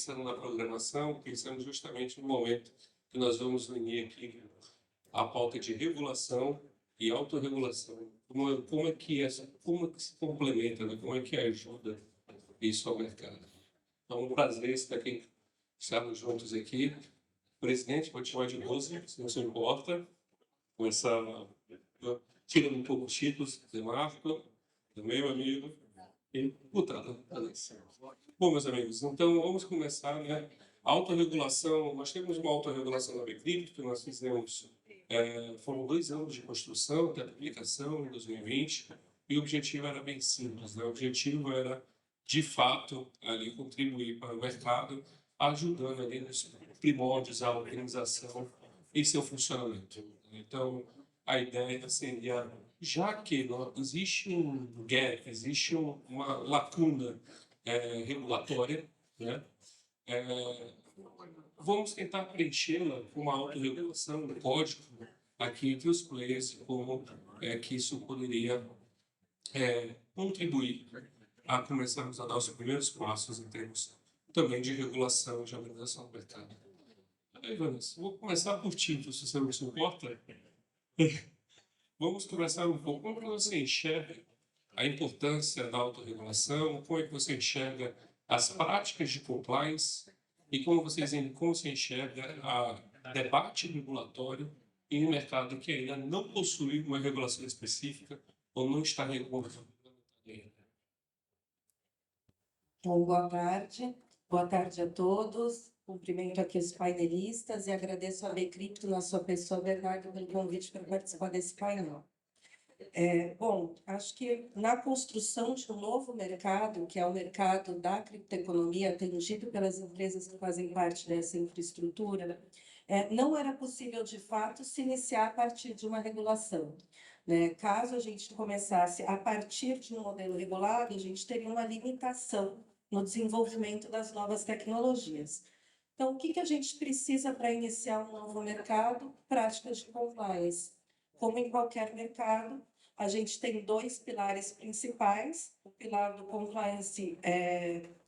pensando na programação, pensando justamente no momento que nós vamos unir aqui a pauta de regulação e autorregulação. Como que se complementa, né? Como é que ajuda isso ao mercado? Então, um prazer estar aqui, estarmos juntos aqui. Presidente, pode chamar de Rose, se não se importa. Começar tirando um pouco os títulos de Marco, do meu amigo, e deputado. Bom, meus amigos, então vamos começar, né? A autorregulação, nós temos uma autorregulação da Bcrypto, que nós fizemos, foram 2 anos de construção, de aplicação em 2020, e o objetivo era bem simples, né? O objetivo era, de fato, ali contribuir para o mercado, ajudando ali nos primórdios a organização e seu funcionamento. Então, a ideia seria, já que existe um gap, existe uma lacuna regulatória, né? Vamos tentar preenchê-la com uma autorregulação, um código aqui entre os players, como que isso poderia contribuir a começarmos a dar os primeiros passos em termos também de regulação e de organização do mercado. Aí, Vanessa, vou começar por ti, se você não se importa. Vamos conversar um pouco. Como você enxerga a importância da autorregulação? Como é que você enxerga as práticas de compliance? E como você enxerga o debate regulatório em um mercado que ainda não possui uma regulação específica ou não está regulado? Bom, boa tarde. Boa tarde a todos. Cumprimento aqui os painelistas e agradeço a Bcrypto, na sua pessoa, Bernardo, pelo convite para participar desse painel. Bom, acho que na construção de um novo mercado, que é o mercado da criptoeconomia, atendido pelas empresas que fazem parte dessa infraestrutura, não era possível, de fato, se iniciar a partir de uma regulação, né? Caso a gente começasse a partir de um modelo regulado, a gente teria uma limitação no desenvolvimento das novas tecnologias. Então, o que a gente precisa para iniciar um novo mercado? Práticas de compliance. Como em qualquer mercado, a gente tem 2 pilares principais: o pilar do compliance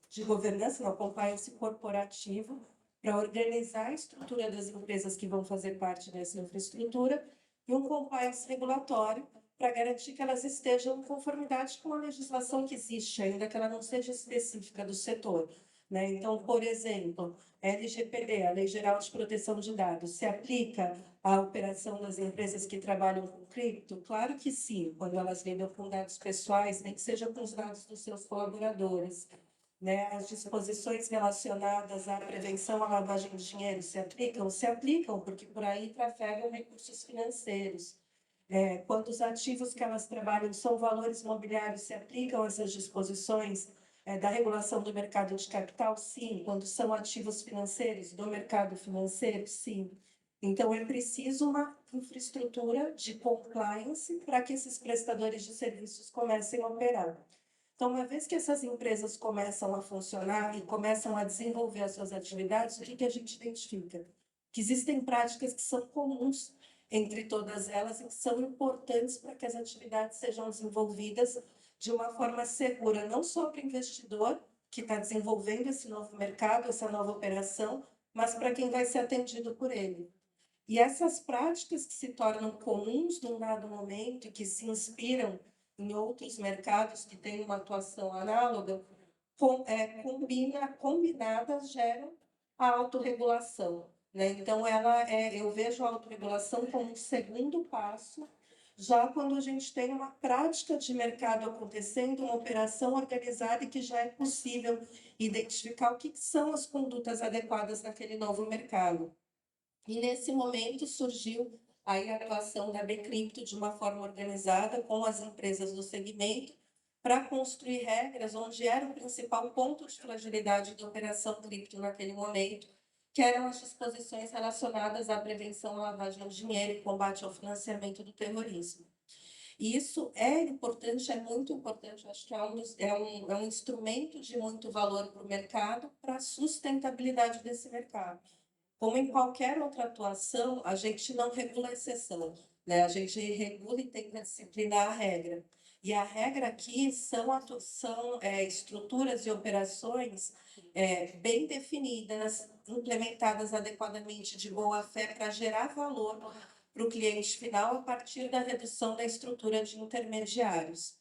de governança, o compliance corporativo, para organizar a estrutura das empresas que vão fazer parte dessa infraestrutura, e um compliance regulatório, para garantir que elas estejam em conformidade com a legislação que existe, ainda que ela não seja específica do setor, né? Então, por exemplo, LGPD, a Lei Geral de Proteção de Dados, se aplica à operação das empresas que trabalham com cripto? Claro que sim, quando elas lidam com dados pessoais, nem que seja com os dados dos seus colaboradores, né? As disposições relacionadas à prevenção à lavagem de dinheiro se aplicam? Se aplicam, porque por aí trafegam recursos financeiros. Quando os ativos que elas trabalham são valores imobiliários, se aplicam essas disposições da regulação do mercado de capital? Sim. Quando são ativos financeiros, do mercado financeiro? Sim. Então, é preciso uma infraestrutura de compliance para que esses prestadores de serviços comecem a operar. Então, uma vez que essas empresas começam a funcionar e começam a desenvolver as suas atividades, o que a gente identifica? Que existem práticas que são comuns entre todas elas e que são importantes para que as atividades sejam desenvolvidas de uma forma segura, não só para o investidor que está desenvolvendo esse novo mercado, essa nova operação, mas para quem vai ser atendido por ele. E essas práticas que se tornam comuns num dado momento e que se inspiram em outros mercados que têm uma atuação análoga, combinadas geram a autorregulação, né? Então, eu vejo a autorregulação como um segundo passo, já quando a gente tem uma prática de mercado acontecendo, uma operação organizada e que já é possível identificar o que são as condutas adequadas naquele novo mercado. E nesse momento surgiu aí a atuação da Bcrypto de uma forma organizada com as empresas do segmento para construir regras onde era o principal ponto de fragilidade da operação cripto naquele momento, que eram as disposições relacionadas à prevenção à lavagem de dinheiro e combate ao financiamento do terrorismo. E isso é importante, é muito importante, acho que é um instrumento de muito valor para o mercado, para a sustentabilidade desse mercado. Como em qualquer outra atuação, a gente não regula a exceção, né? A gente regula e tenta disciplinar a regra. E a regra aqui são estruturas e operações bem definidas, implementadas adequadamente de boa fé para gerar valor para o cliente final a partir da redução da estrutura de intermediários.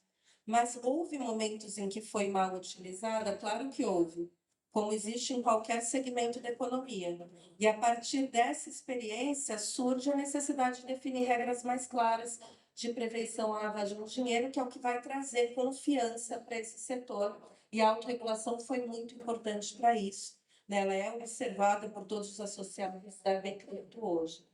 Mas houve momentos em que foi mal utilizada? Claro que houve, como existe em qualquer segmento da economia. E a partir dessa experiência surge a necessidade de definir regras mais claras de prevenção à lavagem de dinheiro, que é o que vai trazer confiança para esse setor. E a autorregulação foi muito importante para isso, né? Ela é observada por todos os associados da Becrypto hoje.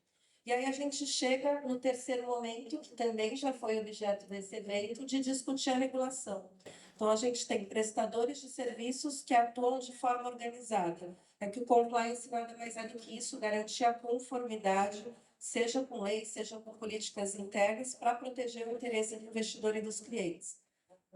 E aí a gente chega no terceiro momento, que também já foi objeto desse evento, de discutir a regulação. Então, a gente tem prestadores de serviços que atuam de forma organizada. É que o compliance nada mais é do que isso, garantir a conformidade, seja com lei, seja com políticas internas, para proteger o interesse do investidor e dos clientes.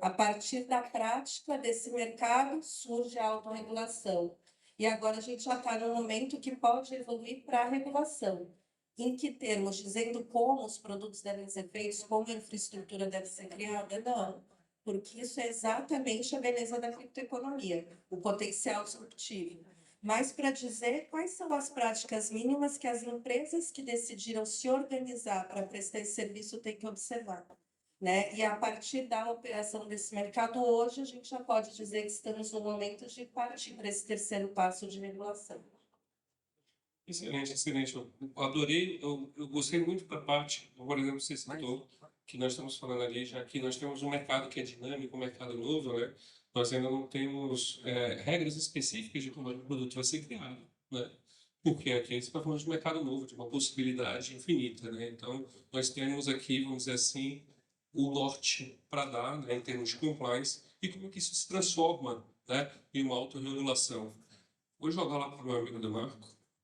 A partir da prática desse mercado, surge a autorregulação. E agora a gente já está num momento que pode evoluir para a regulação. Em que termos? Dizendo como os produtos devem ser feitos, como a infraestrutura deve ser criada? Não, porque isso é exatamente a beleza da criptoeconomia, o potencial disruptivo. Mas para dizer quais são as práticas mínimas que as empresas que decidiram se organizar para prestar esse serviço têm que observar, né? E a partir da operação desse mercado, hoje a gente já pode dizer que estamos no momento de partir para esse terceiro passo de regulação. Excelente, excelente. Eu adorei, eu gostei muito da parte, por exemplo, você citou, que nós estamos falando ali, já que nós temos um mercado que é dinâmico, um mercado novo, né? Nós ainda não temos regras específicas de como o produto vai ser criado, né? Porque aqui você está falando de um mercado novo, de uma possibilidade infinita, né? Então, nós temos aqui, vamos dizer assim, o norte para dar, né, em termos de compliance, e como que isso se transforma, né, em uma autorregulação. Vou jogar lá para o meu amigo do Marco,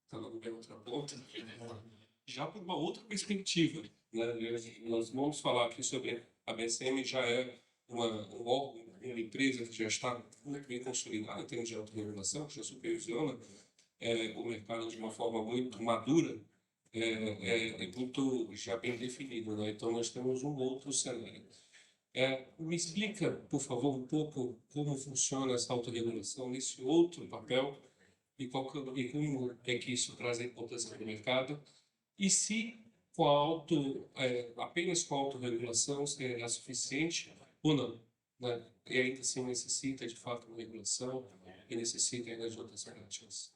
está lá na outra ponta, já por uma outra perspectiva, né? Nós vamos falar aqui sobre a BSM, já é um órgão, uma empresa que já está muito bem consolidada em termos de autorregulação, que já supervisiona o mercado de uma forma muito madura, muito já bem definido, né? Então nós temos um outro cenário. Me explica, por favor, um pouco como funciona essa autorregulação nesse outro papel e como é que isso traz a importância do mercado e se apenas com a autorregulação será suficiente ou não, né? E ainda assim necessita de fato uma regulação e necessita ainda de outras práticas.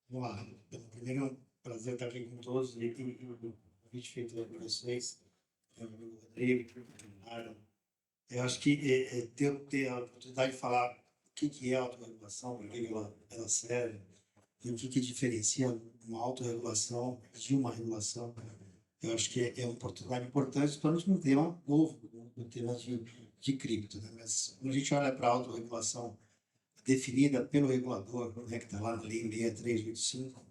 Vamos lá. Primeiro, é um prazer estar aqui com todos e o convite feito por vocês, meu amigo Rodrigo, Aaron. Eu acho que ter a oportunidade de falar o que é a autorregulação, para que ela serve, e o que diferencia uma autorregulação de uma regulação, eu acho que é uma oportunidade importante, principalmente num tema novo, no tema de cripto. Né? Mas quando a gente olha para a autorregulação definida pelo regulador, né, que está lá na Lei 6385,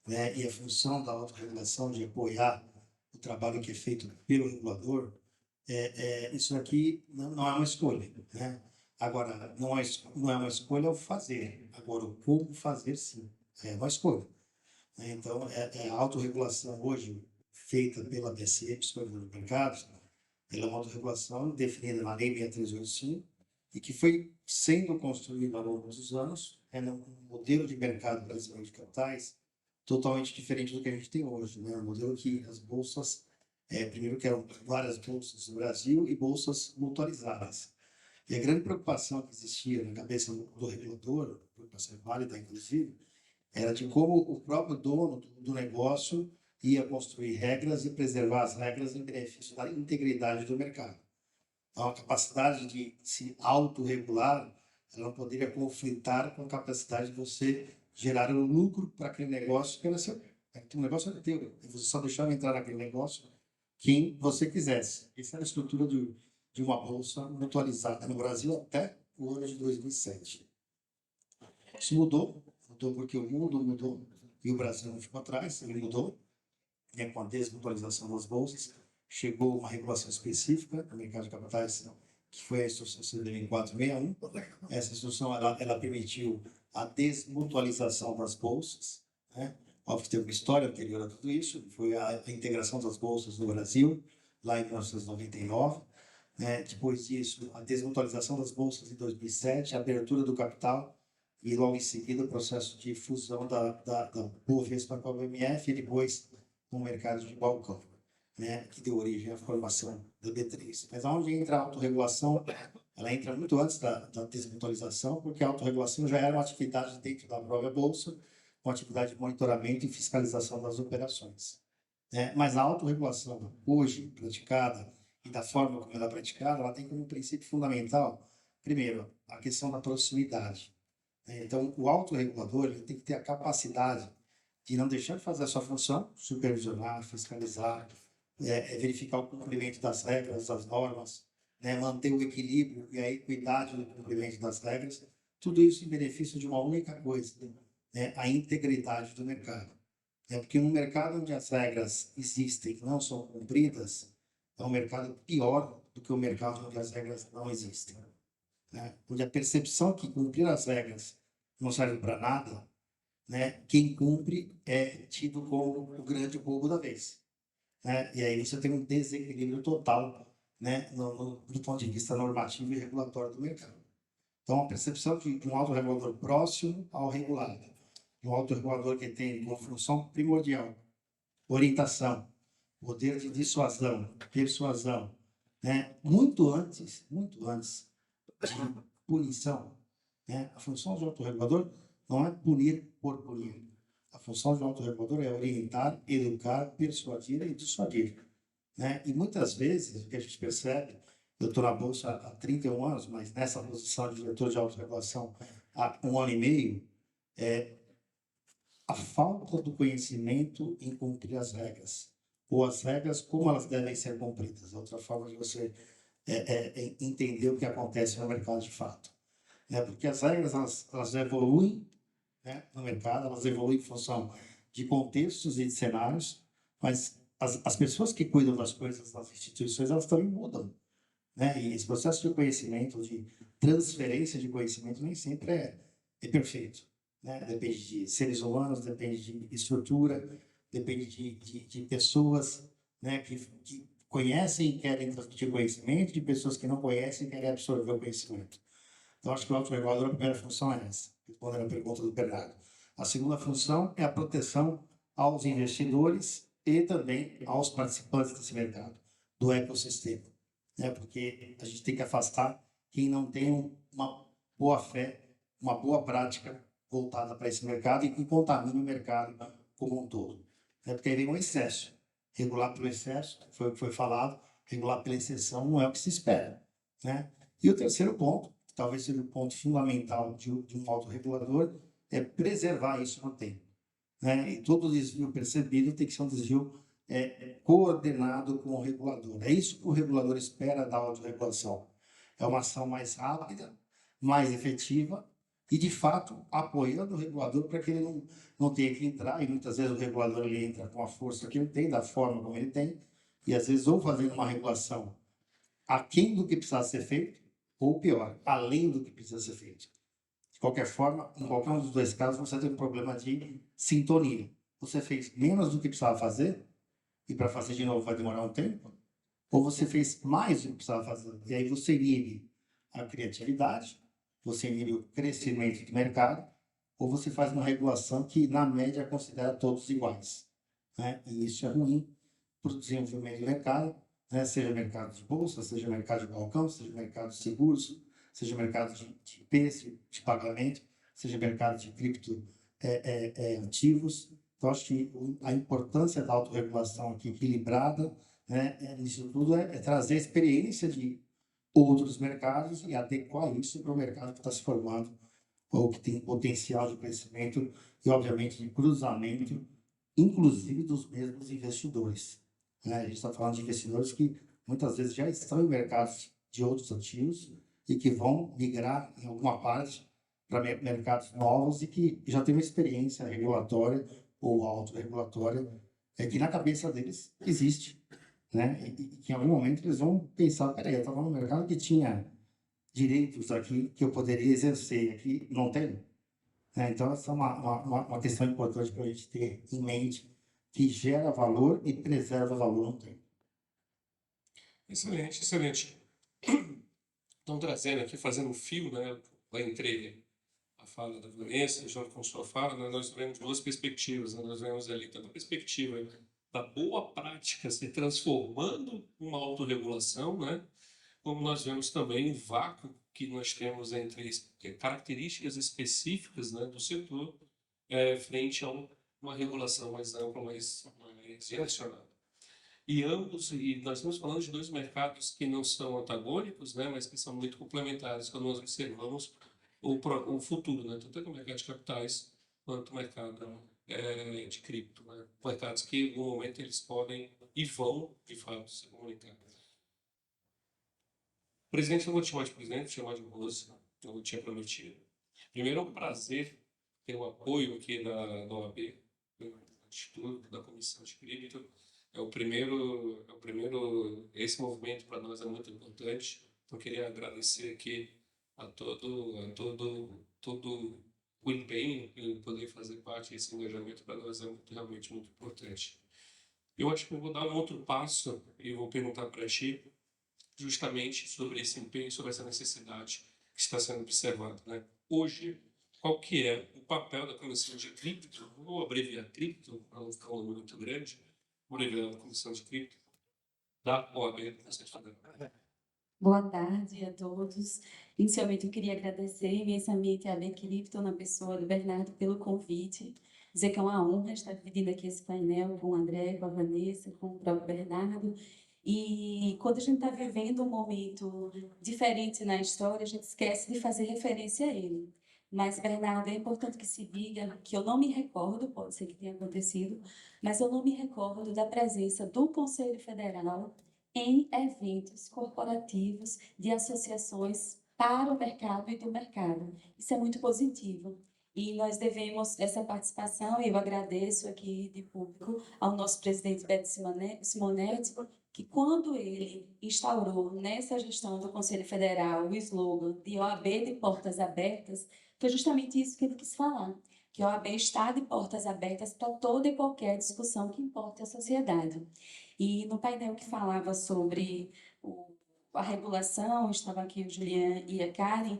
né, e a função da autorregulação de apoiar o trabalho que é feito pelo regulador, isso aqui não é uma escolha. Né? Agora, não é uma escolha o fazer, agora o como fazer, sim, é uma escolha. Né? Então, a autorregulação hoje feita pela BCE, Psicologia dos Mercados, ela é uma autorregulação definida na Lei 6385, e que foi sendo construído ao longo dos anos, um modelo de mercado brasileiro de capitais totalmente diferente do que a gente tem hoje, né? Um modelo que as bolsas, primeiro que eram várias bolsas no Brasil e bolsas mutualizadas. E a grande preocupação que existia na cabeça do regulador, preocupação válida inclusive, era de como o próprio dono do negócio ia construir regras e preservar as regras em benefício da integridade do mercado. Então, a capacidade de se autorregular, ela não poderia conflitar com a capacidade de você gerar um lucro para aquele negócio, porque o negócio era teu, e você só deixava entrar naquele negócio quem você quisesse. Essa era a estrutura de uma bolsa mutualizada no Brasil até o ano de 2007. Isso mudou porque o mundo mudou e o Brasil não ficou atrás, ele mudou, né, com a desmutualização das bolsas. Chegou uma regulação específica no mercado de capitais, que foi a instrução CDM 461. Essa instrução ela permitiu a desmutualização das bolsas, né? Óbvio que teve uma história anterior a tudo isso, foi a integração das bolsas no Brasil, lá em 1999, né? Depois disso, a desmutualização das bolsas em 2007, a abertura do capital e logo em seguida o processo de fusão da Bovespa com a BMF e depois no mercado de balcão, né? Que deu origem à formação da B3. Mas onde entra a autorregulação, ela entra muito antes da desmutualização, porque a autorregulação já era uma atividade dentro da própria bolsa, uma atividade de monitoramento e fiscalização das operações, né? Mas a autorregulação hoje praticada e da forma como ela é praticada, ela tem como princípio fundamental, primeiro, a questão da proximidade, né? Então, o autorregulador ele tem que ter a capacidade de não deixar de fazer a sua função, supervisionar, fiscalizar, verificar o cumprimento das regras, das normas, né? Manter o equilíbrio e a equidade do cumprimento das regras, tudo isso em benefício de uma única coisa, né? A integridade do mercado. Porque no mercado onde as regras existem e não são cumpridas, é um mercado pior do que o mercado onde as regras não existem, né? Onde a percepção que cumprir as regras não serve para nada, né? Quem cumpre é tido como o grande bobo da vez, né? E aí você tem um desequilíbrio total, né? Do ponto de vista normativo e regulatório do mercado. Então, a percepção de um autorregulador próximo ao regulado, um autorregulador que tem como função primordial orientação, poder de dissuasão, persuasão, né? Muito antes de punição, né? A função do autorregulador não é punir por punir. A função do autorregulador é orientar, educar, persuadir e dissuadir, né? E muitas vezes, o que a gente percebe, eu estou na Bolsa há 31 anos, mas nessa posição de diretor de autorregulação há 1 ano e meio, a falta do conhecimento em cumprir as regras, ou as regras como elas devem ser cumpridas. Outra forma de você entender o que acontece no mercado de fato, né? Porque as regras elas evoluem, né, no mercado, elas evoluem em função de contextos e de cenários, mas as pessoas que cuidam das coisas, das instituições, elas também mudam, né? E esse processo de conhecimento, de transferência de conhecimento, nem sempre é perfeito, né? Depende de seres humanos, depende de estrutura, depende de pessoas, né, que conhecem e querem transmitir conhecimento, de pessoas que não conhecem e querem absorver o conhecimento. Então, acho que o autorregulador, a primeira função é essa, respondendo a pergunta do Bernardo. A segunda função é a proteção aos investidores e também aos participantes desse mercado, do ecossistema, né? Porque a gente tem que afastar quem não tem uma boa fé, uma boa prática voltada para esse mercado e que contamina o mercado como um todo, né? Porque aí vem um excesso. Regular pelo excesso, foi o que foi falado, regular pela exceção não é o que se espera, né? E o terceiro ponto, talvez seja o ponto fundamental de um autorregulador, é preservar isso no tempo, né? E todo desvio percebido tem que ser um desvio coordenado com o regulador. É isso que o regulador espera da autorregulação. É uma ação mais rápida, mais efetiva e, de fato, apoiando o regulador para que ele não tenha que entrar, e muitas vezes o regulador ele entra com a força que ele tem, da forma como ele tem, e às vezes ou fazendo uma regulação aquém do que precisa ser feito, ou pior, além do que precisa ser feito. De qualquer forma, em qualquer um dos dois casos, você tem um problema de sintonia. Você fez menos do que precisava fazer, e para fazer de novo vai demorar um tempo, ou você fez mais do que precisava fazer, e aí você inibe a criatividade, você inibe o crescimento do mercado, ou você faz uma regulação que, na média, considera todos iguais, né? E isso é ruim para o desenvolvimento do mercado, né? Seja mercado de bolsa, seja mercado de balcão, seja mercado de seguros, seja mercado de preço, de pagamento, seja mercado de cripto ativos. Então, acho que a importância da autorregulação aqui equilibrada, né, nisso tudo é trazer a experiência de outros mercados e adequar isso para o mercado que está se formando ou que tem potencial de crescimento e, obviamente, de cruzamento, inclusive dos mesmos investidores, né? A gente está falando de investidores que muitas vezes já estão em mercados de outros ativos e que vão migrar em alguma parte para mercados novos e que já têm uma experiência regulatória ou autorregulatória que na cabeça deles existe, né? E que em algum momento eles vão pensar, peraí, eu estava no mercado que tinha direitos aqui que eu poderia exercer, aqui não tem, né? Então essa é uma questão importante para a gente ter em mente, que gera valor e preserva valor no tempo. Excelente, excelente. Estão trazendo aqui, fazendo um fio, né, entre a fala da Vanessa, junto com sua fala, né, nós vemos duas perspectivas. Né, nós vemos ali tanto a perspectiva da boa prática se transformando numa autorregulação, né, como nós vemos também o vácuo que nós temos entre características específicas, né, do setor frente a uma regulação mais ampla, mais direcionada. E ambos, e nós estamos falando de dois mercados que não são antagônicos, né, mas que são muito complementares quando nós observamos o futuro, né, tanto o mercado de capitais quanto o mercado de cripto, né, mercados que, em algum momento, eles podem e vão, de fato, se comunicar. Presidente, eu vou te chamar de presidente, vou te chamar de Rose, eu tinha prometido. Primeiro, é um prazer ter o apoio aqui da OAB, do Instituto, da Comissão de Cripto. Esse movimento para nós é muito importante. Então, queria agradecer aqui a todo o empenho em poder fazer parte desse engajamento para nós é realmente muito importante. Eu acho que eu vou dar um outro passo e vou perguntar para ti justamente sobre esse empenho, sobre essa necessidade que está sendo observada, né? Hoje, qual que é o papel da Comissão de Cripto, vou abreviar cripto, para não ficar um nome muito grande, vou abreviar a Comissão de Cripto da OAB do Conselho Federal. Boa tarde a todos. Inicialmente, eu queria agradecer imensamente a AB Cripto, na pessoa do Bernardo, pelo convite. Dizer que é uma honra estar dividindo aqui esse painel com o André, com a Vanessa, com o próprio Bernardo. E quando a gente está vivendo um momento diferente na história, a gente esquece de fazer referência a ele. Mas, Bernardo, é importante que se diga que eu não me recordo, pode ser que tenha acontecido, mas eu não me recordo da presença do Conselho Federal em eventos corporativos de associações para o mercado e do mercado. Isso é muito positivo. E nós devemos essa participação, e eu agradeço aqui de público ao nosso presidente Beto Simonetti, que quando ele instaurou nessa gestão do Conselho Federal o slogan de OAB de portas abertas, foi justamente isso que ele quis falar, que a OAB está de portas abertas para toda e qualquer discussão que importe à sociedade. E no painel que falava sobre a regulação, estava aqui o Julian e a Karen,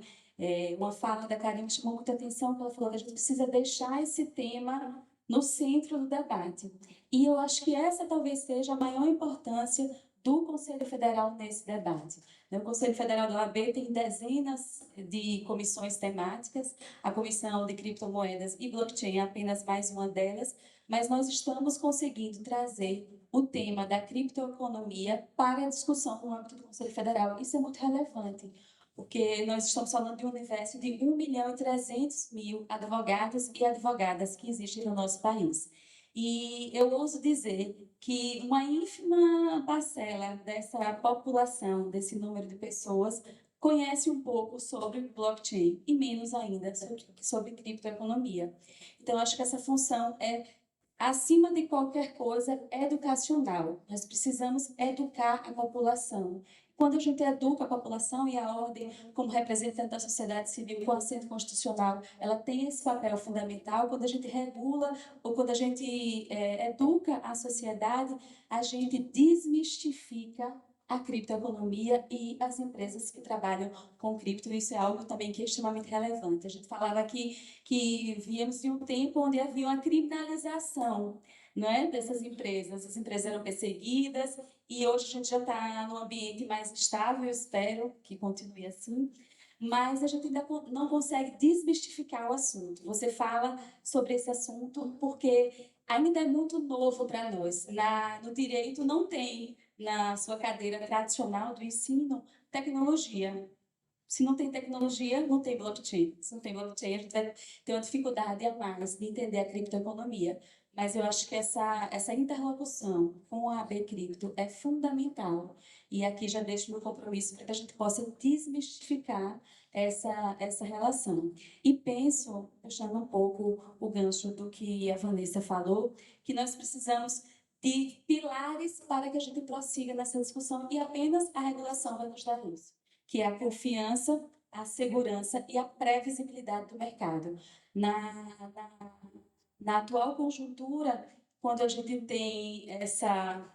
uma fala da Karen me chamou muita atenção, porque ela falou que a gente precisa deixar esse tema no centro do debate. E eu acho que essa talvez seja a maior importância do Conselho Federal nesse debate. O Conselho Federal da OAB tem dezenas de comissões temáticas, a Comissão de Criptomoedas e Blockchain é apenas mais uma delas, mas nós estamos conseguindo trazer o tema da criptoeconomia para a discussão no âmbito do Conselho Federal. Isso é muito relevante, porque nós estamos falando de um universo de 1.300.000 advogados e advogadas que existem no nosso país. E eu ouso dizer que uma ínfima parcela dessa população, desse número de pessoas, conhece um pouco sobre blockchain e menos ainda sobre criptoeconomia. Então, acho que essa função é, acima de qualquer coisa, educacional. Nós precisamos educar a população. Quando a gente educa a população e a ordem, como representante da sociedade civil com assento constitucional, ela tem esse papel fundamental. Quando a gente regula ou quando a gente educa a sociedade, a gente desmistifica a criptoeconomia e as empresas que trabalham com cripto. Isso é algo também que é extremamente relevante. A gente falava aqui que viemos de um tempo onde havia uma criminalização, não é, dessas empresas. As empresas eram perseguidas e hoje a gente já está num ambiente mais estável, eu espero que continue assim, mas a gente ainda não consegue desmistificar o assunto. Você fala sobre esse assunto porque ainda é muito novo para nós. No direito não tem, na sua cadeira tradicional do ensino, tecnologia. Se não tem tecnologia, não tem blockchain. Se não tem blockchain, a gente vai ter uma dificuldade a mais de entender a criptoeconomia. Mas eu acho que essa interlocução com a AB Cripto é fundamental. E aqui já deixo meu compromisso para que a gente possa desmistificar essa relação. E penso, puxando um pouco o gancho do que a Vanessa falou, que nós precisamos de pilares para que a gente prossiga nessa discussão e apenas a regulação vai nos dar isso, que é a confiança, a segurança e a previsibilidade do mercado. Na atual conjuntura, quando a gente tem essa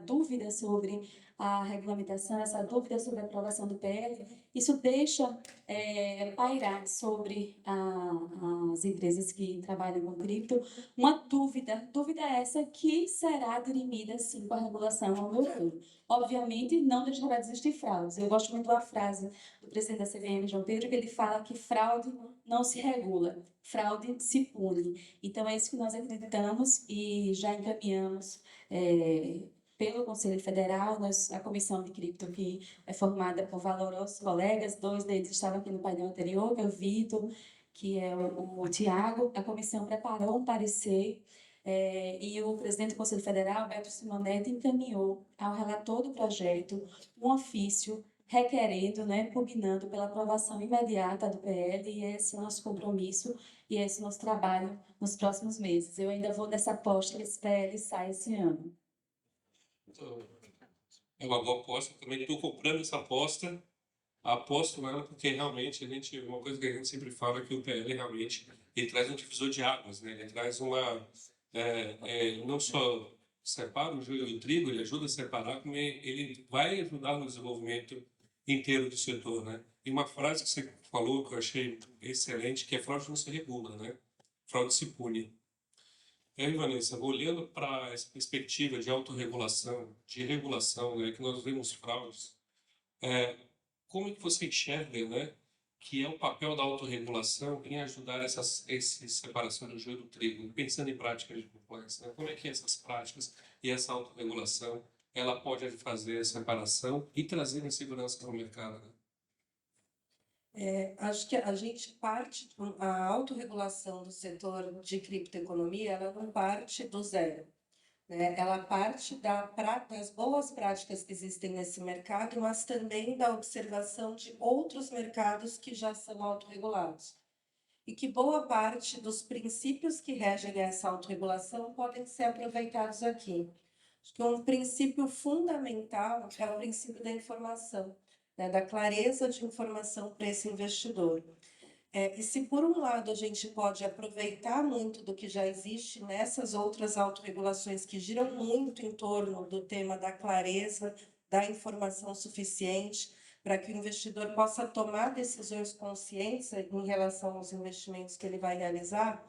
dúvida sobre a regulamentação, essa dúvida sobre a aprovação do PL, isso deixa pairar sobre as empresas que trabalham com cripto uma dúvida essa que será dirimida, sim, com a regulação, ao meu ver. Obviamente, não deixará de existir fraudes. Eu gosto muito da frase do presidente da CVM, João Pedro, que ele fala que fraude não se regula, fraude se pune. Então, é isso que nós acreditamos e já encaminhamos pelo Conselho Federal, a comissão de cripto que é formada por valorosos colegas, 2 deles estavam aqui no painel anterior, que é o Vitor, que é o Tiago. A comissão preparou um parecer e o presidente do Conselho Federal, Alberto Simonetti, encaminhou ao relator do projeto um ofício requerendo, pugnando pela aprovação imediata do PL, e esse é o nosso compromisso e esse é o nosso trabalho nos próximos meses. Eu ainda vou nessa aposta que esse PL sai esse ano. Então, é uma boa aposta, também estou comprando essa aposta, aposto nela porque realmente uma coisa que a gente sempre fala é que o PL realmente ele traz um divisor de águas, né? Ele traz não só separa o joio do trigo, ele ajuda a separar, como ele vai ajudar no desenvolvimento inteiro do setor, né? E uma frase que você falou que eu achei excelente, que é fraude não se regula, né? Fraude se pune. E aí, Vanessa, olhando para essa perspectiva de autorregulação, de regulação, né, que nós vemos fraudes, como é que você enxerga, né, que é o papel da autorregulação em ajudar essa separação do joio do trigo, pensando em práticas de compliance, né? Como é que essas práticas e essa autorregulação ela pode fazer a separação e trazer insegurança para o mercado, né? Acho que a gente parte, a autorregulação do setor de criptoeconomia, ela não parte do zero, né? Ela parte das boas práticas que existem nesse mercado, mas também da observação de outros mercados que já são autorregulados. E que boa parte dos princípios que regem essa autorregulação podem ser aproveitados aqui. Acho que um princípio fundamental é o princípio da informação, né, da clareza de informação para esse investidor. E se por um lado a gente pode aproveitar muito do que já existe nessas outras autorregulações que giram muito em torno do tema da clareza, da informação suficiente, para que o investidor possa tomar decisões conscientes em relação aos investimentos que ele vai realizar.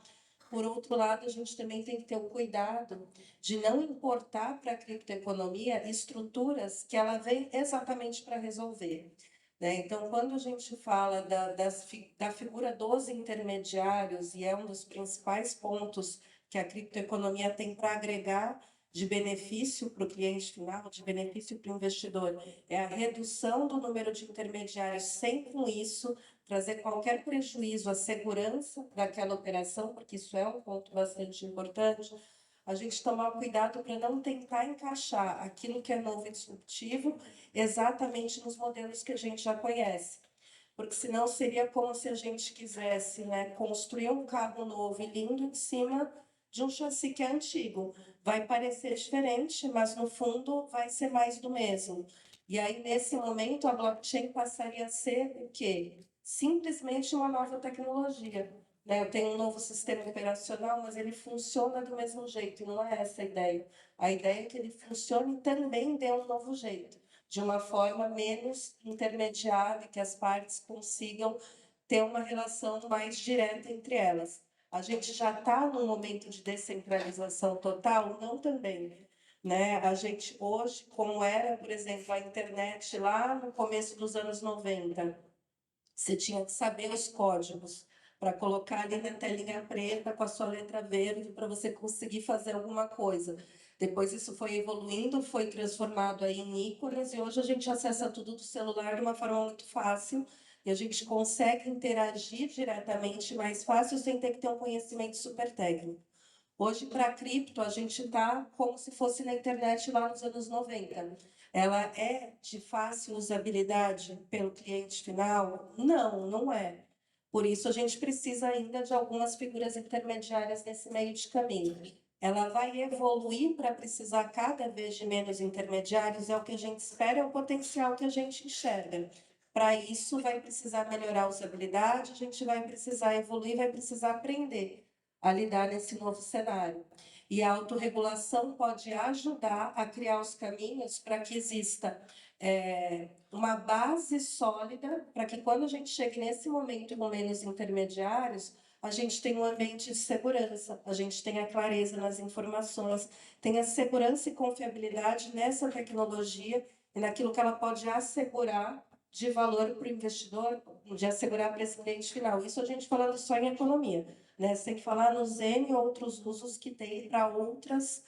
Por outro lado, a gente também tem que ter o cuidado de não importar para a criptoeconomia estruturas que ela vem exatamente para resolver, né? Então, quando a gente fala da figura dos intermediários, e é um dos principais pontos que a criptoeconomia tem para agregar de benefício para o cliente final, de benefício para o investidor, é a redução do número de intermediários, sem com isso trazer qualquer prejuízo à segurança daquela operação, porque isso é um ponto bastante importante. A gente tomar cuidado para não tentar encaixar aquilo que é novo e disruptivo exatamente nos modelos que a gente já conhece. Porque senão seria como se a gente quisesse, né, construir um carro novo e lindo em cima de um chassi que é antigo. Vai parecer diferente, mas no fundo vai ser mais do mesmo. E aí, nesse momento, a blockchain passaria a ser o quê? Simplesmente uma nova tecnologia, né? Eu tenho um novo sistema operacional, mas ele funciona do mesmo jeito, e não é essa a ideia. A ideia é que ele funcione também de um novo jeito, de uma forma menos intermediária, que as partes consigam ter uma relação mais direta entre elas. A gente já está num momento de descentralização total? Não também, né? A gente hoje, como era, por exemplo, a internet lá no começo dos anos 90, você tinha que saber os códigos para colocar ali na telinha preta com a sua letra verde para você conseguir fazer alguma coisa. Depois isso foi evoluindo, foi transformado aí em ícones e hoje a gente acessa tudo do celular de uma forma muito fácil e a gente consegue interagir diretamente mais fácil sem ter que ter um conhecimento super técnico. Hoje, para a cripto, a gente está como se fosse na internet lá nos anos 90. Ela é de fácil usabilidade pelo cliente final? Não, não é. Por isso, a gente precisa ainda de algumas figuras intermediárias nesse meio de caminho. Ela vai evoluir para precisar cada vez de menos intermediários, é o que a gente espera, é o potencial que a gente enxerga. Para isso, vai precisar melhorar a usabilidade, a gente vai precisar evoluir, vai precisar aprender a lidar nesse novo cenário. E a autorregulação pode ajudar a criar os caminhos para que exista uma base sólida, para que quando a gente chegue nesse momento com menos intermediários, a gente tenha um ambiente de segurança, a gente tenha clareza nas informações, tenha segurança e confiabilidade nessa tecnologia e naquilo que ela pode assegurar de valor para o investidor, de assegurar para esse cliente final. Isso a gente falando só em economia, né? Você tem que falar nos N outros usos que tem para outros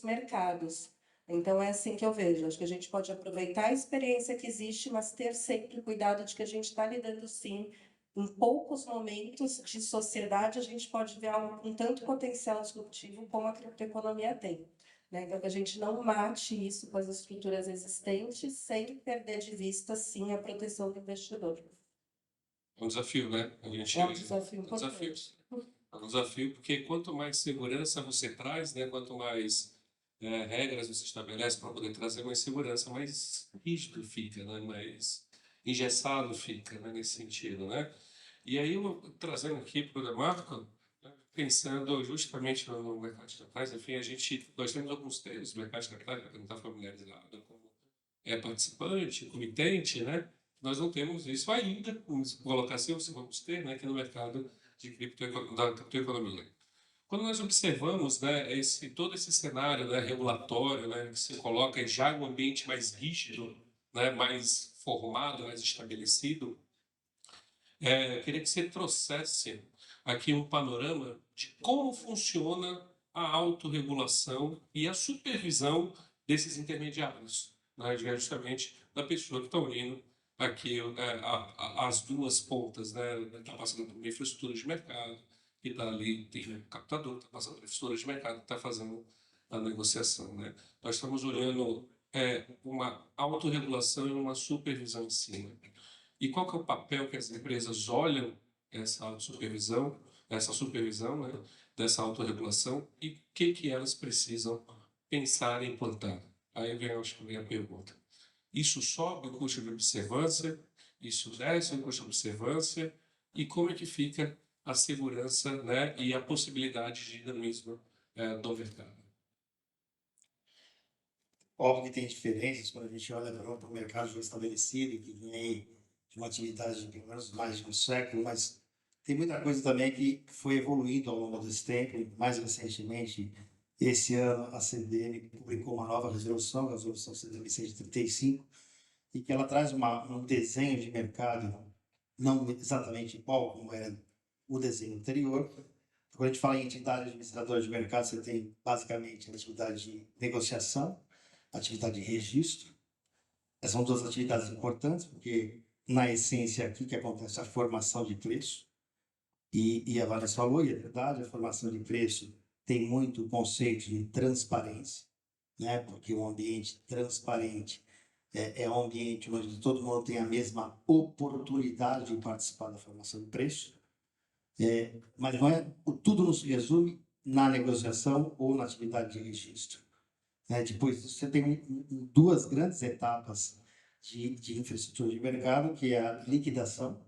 mercados. Então, é assim que eu vejo. Acho que a gente pode aproveitar a experiência que existe, mas ter sempre cuidado de que a gente está lidando, sim, em poucos momentos de sociedade, a gente pode ver algo com tanto potencial disruptivo como a criptoeconomia tem. Né? Então, que a gente não mate isso com as estruturas existentes, sem perder de vista, sim, a proteção do investidor. É um desafio, né? A gente, É um desafio é um desafio. importante. É um desafio porque quanto mais segurança você traz, né? Quanto mais regras você estabelece para poder trazer mais segurança, mais rígido fica, né? Mais engessado fica, né? Nesse sentido, né? E aí, eu trazendo aqui para o Demarco, né, pensando justamente no mercado de capitais, enfim, nós temos alguns termos do mercado de capitais, para quem não está familiarizado, como participante, comitente, né? Nós não temos isso ainda, vamos colocar assim, ou se vamos ter, né, aqui no mercado da criptoeconomia. Quando nós observamos, né, todo esse cenário, né, regulatório, né, que se coloca já em um ambiente mais rígido, né, mais formado, mais estabelecido, eu queria que você trouxesse aqui um panorama de como funciona a autorregulação e a supervisão desses intermediários, né, justamente da pessoa que está unindo aqui as duas pontas, né, está passando por uma infraestrutura de mercado, que está ali, tem um captador, está passando por infraestrutura de mercado, que está fazendo a negociação. Né? Nós estamos olhando uma autorregulação e uma supervisão em cima. E qual que é o papel que as empresas olham essa supervisão, né, dessa autorregulação e o que elas precisam pensar em implantar? Aí vem, acho que vem a pergunta. Isso sobe o custo de observância? Isso desce o custo de observância? E como é que fica a segurança, né, e a possibilidade de dinamismo do mercado? Óbvio que tem diferenças quando a gente olha para o mercado já estabelecido, que vem aí de uma atividade de pelo menos mais de um século, mas tem muita coisa também que foi evoluindo ao longo desse tempo. Mais recentemente, esse ano, a CVM publicou uma nova resolução, a resolução CVM 135, e que ela traz um desenho de mercado, não exatamente igual como era o desenho anterior. Quando a gente fala em entidade administradora de mercado, você tem basicamente a atividade de negociação, a atividade de registro. Essas são duas atividades importantes, porque na essência aqui que acontece a formação de preço, e a Vanessa falou, e é verdade, a formação de preço tem muito conceito de transparência, né? Porque um ambiente transparente é um ambiente onde todo mundo tem a mesma oportunidade de participar da formação de preço, mas não é, tudo não se resume na negociação ou na atividade de registro. Depois você tem duas grandes etapas de infraestrutura de mercado, que é a liquidação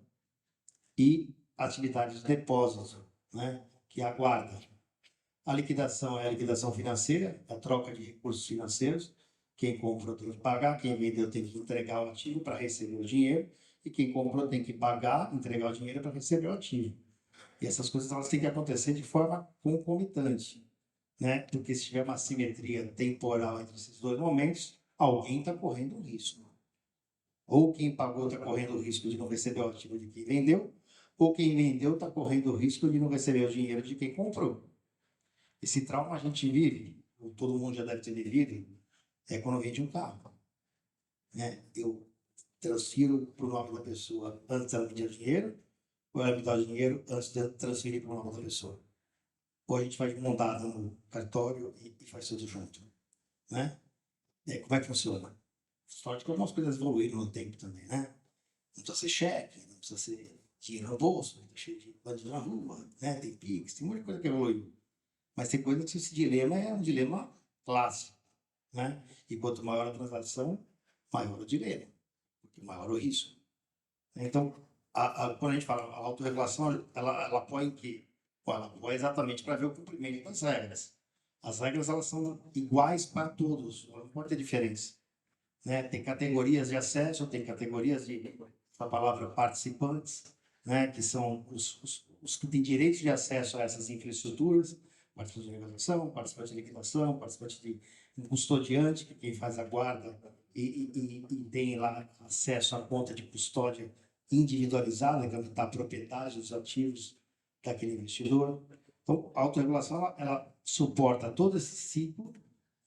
e a atividade de depósito, né? Que é a guarda. A liquidação é a liquidação financeira, a troca de recursos financeiros. Quem comprou tem que pagar, quem vendeu tem que entregar o ativo para receber o dinheiro, e quem comprou tem que pagar, entregar o dinheiro para receber o ativo. E essas coisas elas têm que acontecer de forma concomitante, né? Porque se tiver uma simetria temporal entre esses dois momentos, alguém está correndo um risco. Ou quem pagou está correndo o risco de não receber o ativo de quem vendeu, ou quem vendeu está correndo o risco de não receber o dinheiro de quem comprou. Esse trauma a gente vive, todo mundo já deve ter vivido, quando vende um carro. Né? Eu transfiro para o nome da pessoa antes dela me dar dinheiro, ou ela me dá o dinheiro antes de transferir para o nome da pessoa. Ou a gente faz mandado no cartório e faz tudo junto. Né? Como é que funciona? Sorte que algumas coisas evoluíram no tempo também, né? Não precisa ser cheque, não precisa ser dinheiro no bolso, tá cheio de bandido na rua, né? Tem Pix, tem muita coisa que evoluiu. Mas tem coisa que esse dilema é um dilema clássico, né? E quanto maior a transação, maior o dilema, porque maior o risco. Então, quando a gente fala a autorregulação, ela põe que Ela apoia exatamente para ver o cumprimento das regras. As regras elas são iguais para todos, não pode ter diferença. Né? Tem categorias de acesso, tem categorias de, a palavra participantes, né? Que são os que têm direito de acesso a essas infraestruturas, participante de negociação, participante de liquidação, participante de um custodiante, que é quem faz a guarda e tem lá acesso à conta de custódia individualizada, que está a propriedade dos ativos daquele investidor. Então, a autorregulação ela suporta todo esse ciclo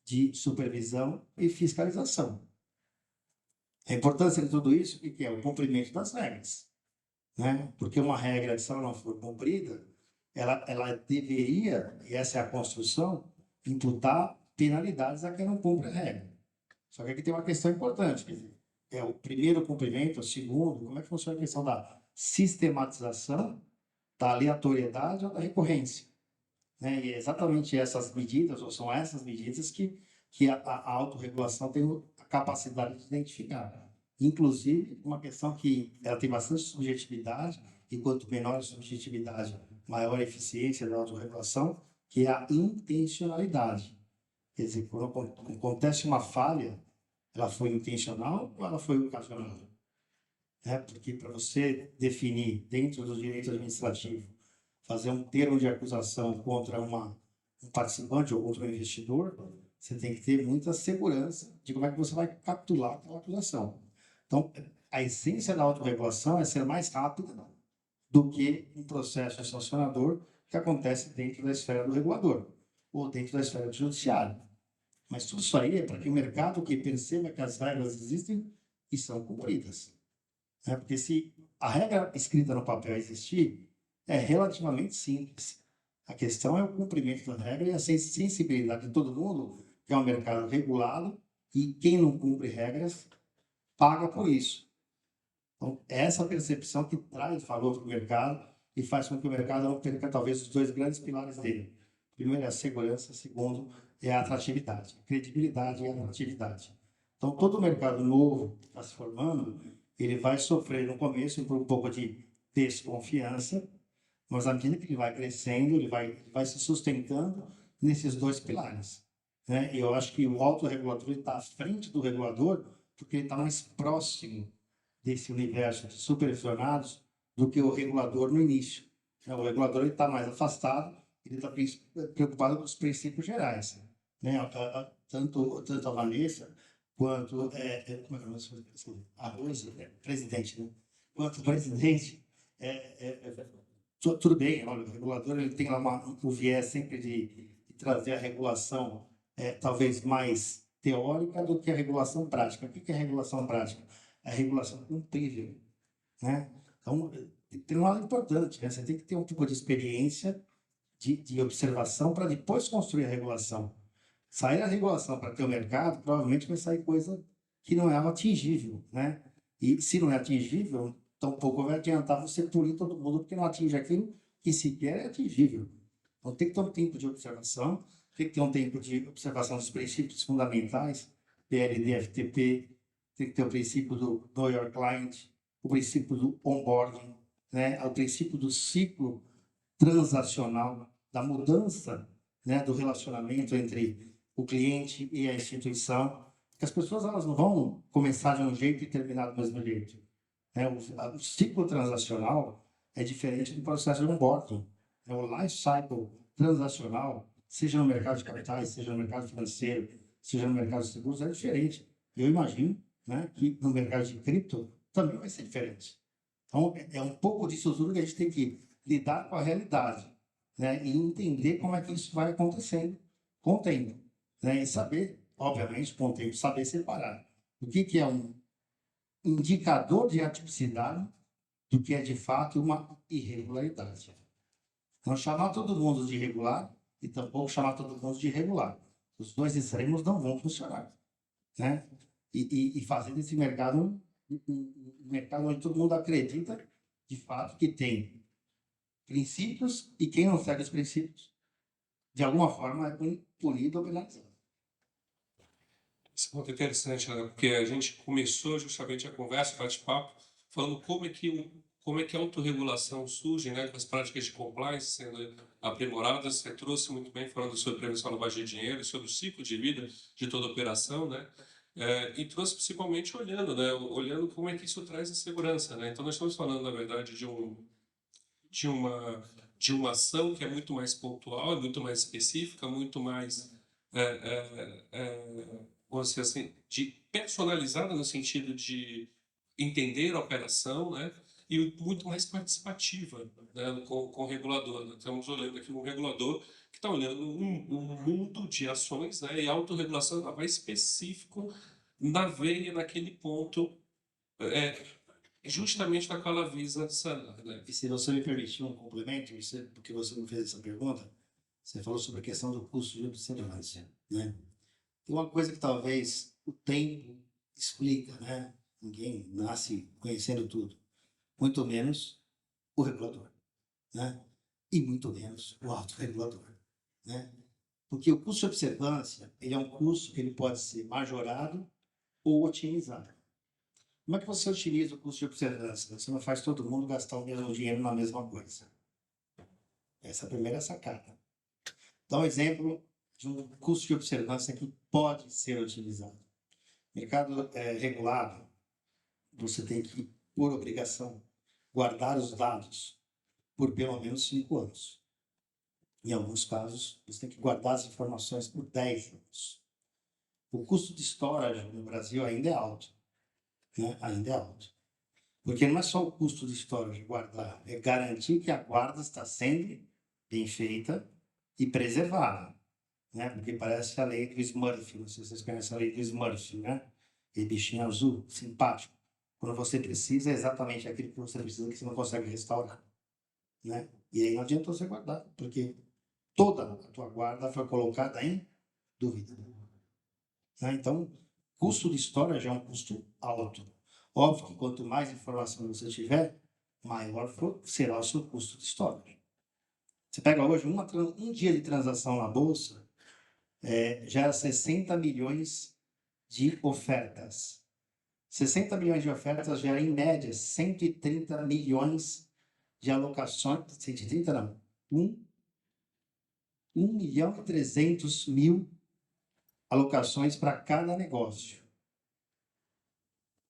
de supervisão e fiscalização. A importância de tudo isso, o que é? O cumprimento das regras. Né? Porque uma regra, se ela não for cumprida, ela deveria, e essa é a construção, imputar penalidades a quem não cumpre a regra. Só que aqui tem uma questão importante, quer dizer, é o primeiro cumprimento, o segundo, como é que funciona a questão da sistematização, da aleatoriedade ou da recorrência. Né? E é exatamente essas medidas, ou são essas medidas que a autorregulação tem a capacidade de identificar. Inclusive, uma questão que ela tem bastante subjetividade, e quanto menor a subjetividade, maior a eficiência da autorregulação, que é a intencionalidade. Quer dizer, quando acontece uma falha, ela foi intencional ou ela foi ocasional? Porque para você definir, dentro do direito administrativo, fazer um termo de acusação contra um participante ou contra um investidor, você tem que ter muita segurança de como é que você vai capturar aquela acusação. Então, a essência da autorregulação é ser mais rápida do que um processo sancionador que acontece dentro da esfera do regulador ou dentro da esfera do judiciário. Mas tudo isso aí é para que o mercado que perceba que as regras existem e são cumpridas. Porque se a regra escrita no papel existir, é relativamente simples. A questão é o cumprimento da regra e a sensibilidade de todo mundo, que é um mercado regulado, e quem não cumpre regras paga por isso. Então, é essa percepção que traz valor para o mercado e faz com que o mercado não perca, talvez, os dois grandes pilares dele. Primeiro é a segurança, segundo é a atratividade, credibilidade e atratividade. Então, todo mercado novo que está se formando, ele vai sofrer no começo por um pouco de desconfiança, mas à medida que ele vai crescendo, ele vai se sustentando nesses dois pilares. Né? E eu acho que o autorregulador está à frente do regulador porque ele está mais próximo desse universo de supervisionados do que o regulador no início. O regulador está mais afastado, ele está preocupado com os princípios gerais. Né? Tanto a Vanessa quanto a Rose, presidente, né? Quanto o presidente, tudo bem, olha, o regulador ele tem lá o viés sempre de trazer a regulação talvez mais teórica do que a regulação prática. O que é a regulação prática? A regulação cumprível. Né? Então, tem um lado importante, né? Você tem que ter um pouco de experiência, de observação, para depois construir a regulação. Sair a regulação para ter o mercado, provavelmente vai sair coisa que não é atingível. Né? E se não é atingível, tampouco vai adiantar você punir todo mundo porque não atinge aquilo que sequer é atingível. Então, tem que ter um tempo de observação, tem que ter um tempo de observação dos princípios fundamentais, PLD, FTP, tem que ter o princípio do Know Your Client, o princípio do onboarding, né? O princípio do ciclo transacional, da mudança, né, do relacionamento entre o cliente e a instituição. Porque as pessoas elas não vão começar de um jeito e terminar do mesmo jeito. Né? O ciclo transacional é diferente do processo de onboarding. O life cycle transacional, seja no mercado de capitais, seja no mercado financeiro, seja no mercado de seguros, é diferente. Eu imagino, né, que no mercado de cripto também vai ser diferente. Então, é um pouco disso tudo que a gente tem que lidar com a realidade, né, e entender como é que isso vai acontecendo com o tempo. Né, e saber, obviamente, com o tempo, saber separar o que é um indicador de atipicidade do que é, de fato, uma irregularidade. Não chamar todo mundo de irregular e tampouco chamar todo mundo de irregular. Os dois extremos não vão funcionar. Né? E fazer desse mercado um mercado onde todo mundo acredita, de fato, que tem princípios e quem não segue os princípios, de alguma forma, é punido ou penalizado. Esse ponto é interessante, né? Porque a gente começou justamente a conversa, o bate-papo, falando como é que a autorregulação surge, né, com as práticas de compliance sendo aprimoradas. Você trouxe muito bem falando sobre prevenção da lavagem de dinheiro, sobre o ciclo de vida de toda operação, né? E trouxe principalmente olhando, né, olhando como é que isso traz a segurança, né? Então nós estamos falando, na verdade, de uma ação que é muito mais pontual, é muito mais específica, muito mais, vamos dizer assim, personalizada no sentido de entender a operação, né? E muito mais participativa, né? Com o regulador. Nós estamos olhando aqui um regulador que está olhando um mundo de ações, né? E a autorregulação ela vai específico na veia, naquele ponto, justamente da qual ela visa sanar, né? E se você me permitir um complemento, porque você me fez essa pergunta, você falou sobre a questão do custo de observância, né? Tem uma coisa que talvez o tempo explica, né? Ninguém nasce conhecendo tudo, muito menos o regulador, né? E muito menos o autorregulador, né? Porque o custo de observância, ele é um custo que ele pode ser majorado ou otimizado. Como é que você utiliza o custo de observância? Você não faz todo mundo gastar o mesmo dinheiro na mesma coisa. Essa é a primeira sacada. Dá um exemplo de um custo de observância que pode ser utilizado. Mercado regulado, você tem que, por obrigação, guardar os dados por pelo menos 5 anos. Em alguns casos, você tem que guardar as informações por 10 anos. O custo de storage no Brasil ainda é alto, né? Ainda é alto. Porque não é só o custo de storage guardar, é garantir que a guarda está sendo bem feita e preservada, né? Porque parece a lei do Smurf, não sei se vocês conhecem a lei do Smurf, né? Aquele bichinho azul, simpático. Quando você precisa, é exatamente aquilo que você precisa que você não consegue restaurar, né? E aí não adianta você guardar, porque toda a tua guarda foi colocada em dúvida, né? Então, custo de storage é um custo alto. Óbvio que quanto mais informação você tiver, maior será o seu custo de storage. Você pega hoje um dia de transação na bolsa, gera 60 milhões de ofertas. 60 milhões de ofertas gera, em média, 130 milhões de alocações. 130 não. 1.300.000 alocações para cada negócio.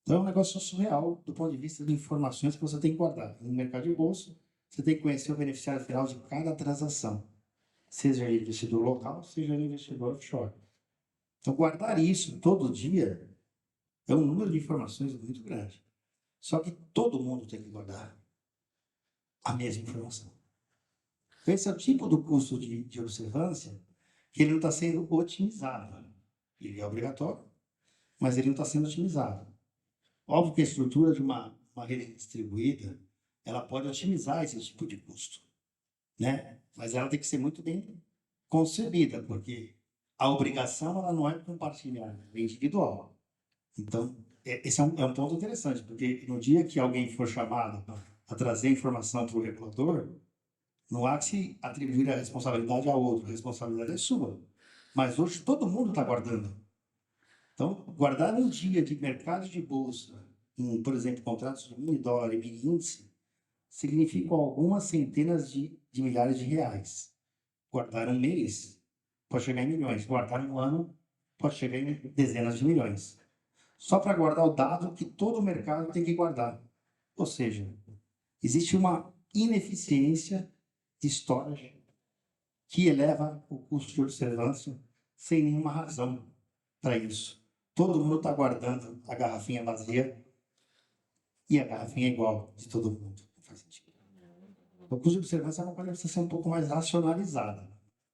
Então é um negócio surreal do ponto de vista de informações que você tem que guardar. No mercado de bolsa, você tem que conhecer o beneficiário final de cada transação, seja ele investidor local, seja ele investidor offshore. Então, guardar isso todo dia é um número de informações muito grande. Só que todo mundo tem que guardar a mesma informação. Então, esse é o tipo do custo de observância que ele não está sendo otimizado. Ele é obrigatório, mas ele não está sendo otimizado. Óbvio que a estrutura de uma rede distribuída, ela pode otimizar esse tipo de custo, né? Mas ela tem que ser muito bem concebida, porque a obrigação ela não é compartilhada, é individual. Então, esse é um ponto interessante, porque no dia que alguém for chamado a trazer informação para o regulador, não há que se atribuir a responsabilidade a outro, a responsabilidade é sua. Mas hoje todo mundo está guardando. Então, guardar um dia de mercado de bolsa, por exemplo, contratos de $1.000 e mini índice, significam algumas centenas de milhares de reais. Guardar um mês pode chegar em milhões. Guardar um ano pode chegar em dezenas de milhões. Só para guardar o dado que todo o mercado tem que guardar. Ou seja, existe uma ineficiência de storage que eleva o custo de observância sem nenhuma razão para isso. Todo mundo está guardando a garrafinha vazia e a garrafinha é igual de todo mundo. Não faz sentido. O custo de observância é uma coisa que precisa ser um pouco mais racionalizada,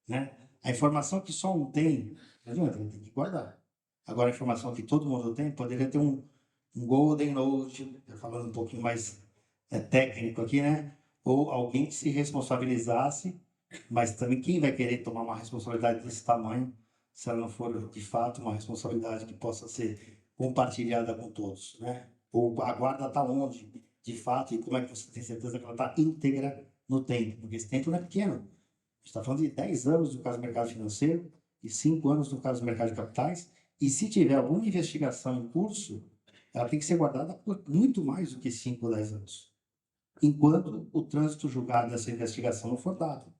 né? A informação que só um tem, não adianta, ele tem que guardar. Agora, a informação que todo mundo tem, poderia ter um golden node, falando um pouquinho mais técnico aqui, né? Ou alguém que se responsabilizasse, mas também quem vai querer tomar uma responsabilidade desse tamanho, se ela não for, de fato, uma responsabilidade que possa ser compartilhada com todos, né? Ou a guarda está onde, de fato, e como é que você tem certeza que ela está íntegra no tempo? Porque esse tempo não é pequeno. A gente está falando de 10 anos no caso do mercado financeiro e 5 anos no caso do mercado de capitais. E se tiver alguma investigação em curso, ela tem que ser guardada por muito mais do que 5 ou 10 anos. enquanto o trânsito julgado dessa investigação não for dado.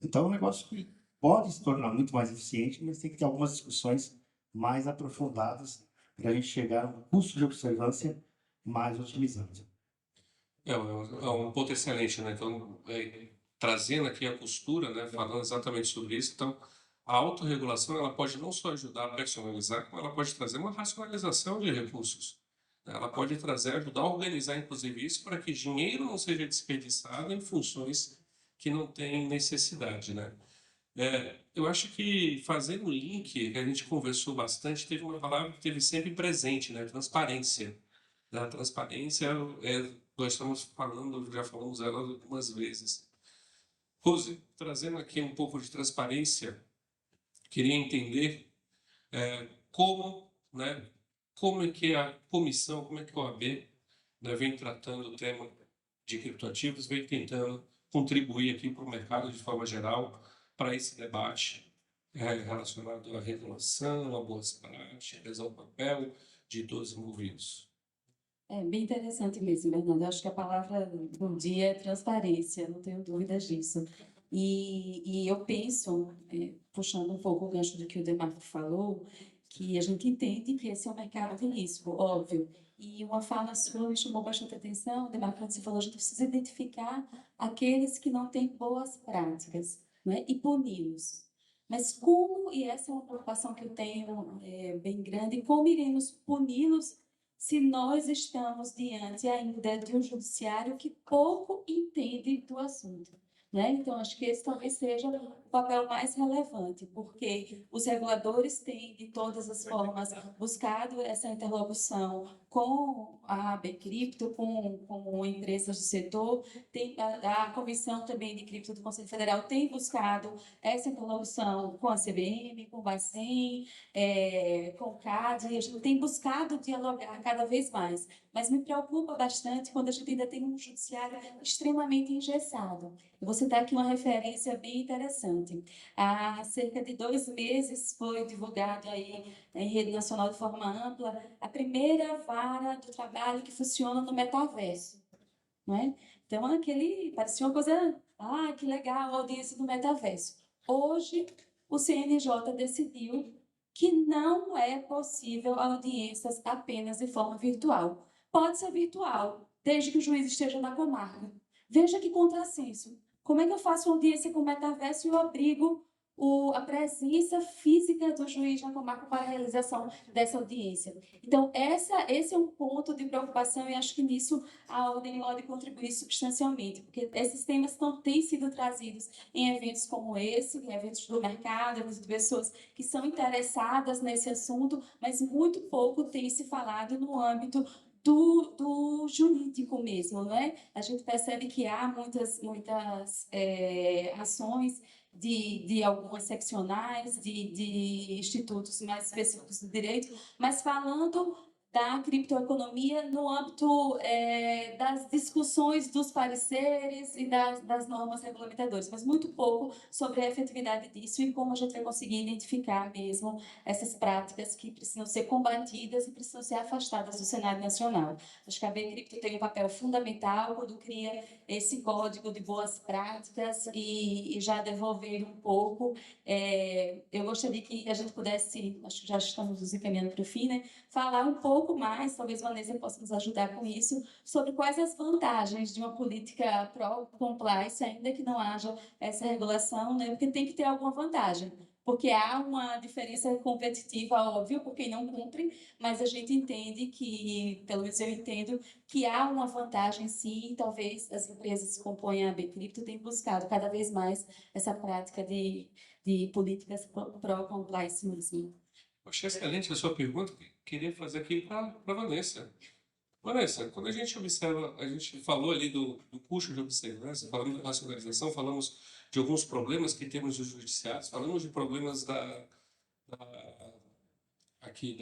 Então, é um negócio que pode se tornar muito mais eficiente, mas tem que ter algumas discussões mais aprofundadas para a gente chegar a um custo de observância mais otimizado. É um ponto excelente, né? Então, trazendo aqui a postura, né? Falando exatamente sobre isso. Então, a autorregulação, ela pode não só ajudar a personalizar, como ela pode trazer uma racionalização de recursos. Ela pode ajudar a organizar, inclusive, isso para que dinheiro não seja desperdiçado em funções que não têm necessidade, né? Eu acho que, fazendo o link, que a gente conversou bastante, teve uma palavra que esteve sempre presente, né? Transparência. Da transparência, nós estamos falando, já falamos ela algumas vezes. Rose, trazendo aqui um pouco de transparência, queria entender como, né, como é que a comissão, como é que a OAB, né, vem tratando o tema de criptoativos, vem tentando contribuir aqui para o mercado de forma geral, para esse debate relacionado à regulação, a boas práticas, ao papel de todos os envolvidos. É bem interessante mesmo, Bernardo. Eu acho que a palavra do dia é transparência, não tenho dúvidas disso. E eu penso, puxando um pouco o gancho do que o Demarco falou, que a gente entende que esse é um mercado de risco, óbvio. E uma fala sua me chamou bastante atenção, Demarco, quando você falou, a gente precisa identificar aqueles que não têm boas práticas, né, e puni-los. Mas como, e essa é uma preocupação que eu tenho bem grande, como iremos puni-los se nós estamos diante ainda de um judiciário que pouco entende do assunto, né? Então, acho que esse talvez seja o papel mais relevante, porque os reguladores têm, de todas as formas, buscado essa interlocução com a AB Cripto, com empresas do setor, a Comissão também de Cripto do Conselho Federal tem buscado essa interlocução com a CVM, com o Bacen, com o CAD, a gente tem buscado dialogar cada vez mais, mas me preocupa bastante quando a gente ainda tem um judiciário extremamente engessado. Eu vou citar aqui uma referência bem interessante. Há cerca de 2 meses foi divulgado aí em rede nacional de forma ampla a primeira vara do trabalho que funciona no metaverso, não é? Então, parecia uma coisa, que legal, a audiência do metaverso. Hoje, o CNJ decidiu que não é possível audiências apenas de forma virtual. Pode ser virtual, desde que o juiz esteja na comarca. Veja que contrassenso. Como é que eu faço uma audiência com o metaverso e eu obrigo a presença física do juiz na comarca para a realização dessa audiência? Então, esse é um ponto de preocupação e acho que nisso a ordem pode contribuir substancialmente, porque esses temas não têm sido trazidos em eventos como esse, em eventos do mercado, eventos de pessoas que são interessadas nesse assunto, mas muito pouco tem se falado no âmbito do jurídico mesmo, não é? A gente percebe que há muitas ações de algumas seccionais, de institutos mais específicos do direito, mas falando da criptoeconomia no âmbito das discussões dos pareceres e das normas regulamentadoras, mas muito pouco sobre a efetividade disso e como a gente vai conseguir identificar mesmo essas práticas que precisam ser combatidas e precisam ser afastadas do cenário nacional. Acho que a B-Cripto tem um papel fundamental quando cria esse código de boas práticas e já devolvendo um pouco, eu gostaria que a gente pudesse, acho que já estamos nos encaminhando para o fim, né, falar um pouco mais, talvez a Vanessa possa nos ajudar com isso, sobre quais as vantagens de uma política pró-compliance, ainda que não haja essa regulação, né, porque tem que ter alguma vantagem. Porque há uma diferença competitiva, óbvio, por quem não cumpre, mas a gente entende que, pelo menos eu entendo, que há uma vantagem sim, talvez as empresas que compõem a B-Cripto tenham buscado cada vez mais essa prática de políticas pró-compliance mesmo. Achei excelente a sua pergunta, queria fazer aqui para a Vanessa. Vanessa, quando a gente observa, a gente falou ali do custo de observância, falamos da racionalização, falamos de alguns problemas que temos nos judiciários, falamos de problemas aqui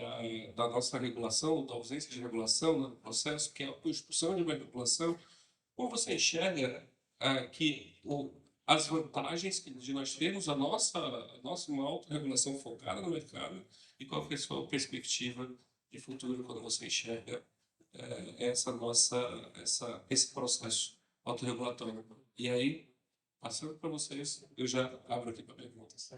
da nossa regulação, da ausência de regulação no processo, que é a construção de uma regulação. Como você enxerga as vantagens de nós termos a nossa uma autorregulação focada no mercado e qual é a sua perspectiva de futuro quando você enxerga esse processo autorregulatório. E aí, passando para vocês, eu já abro aqui para perguntas.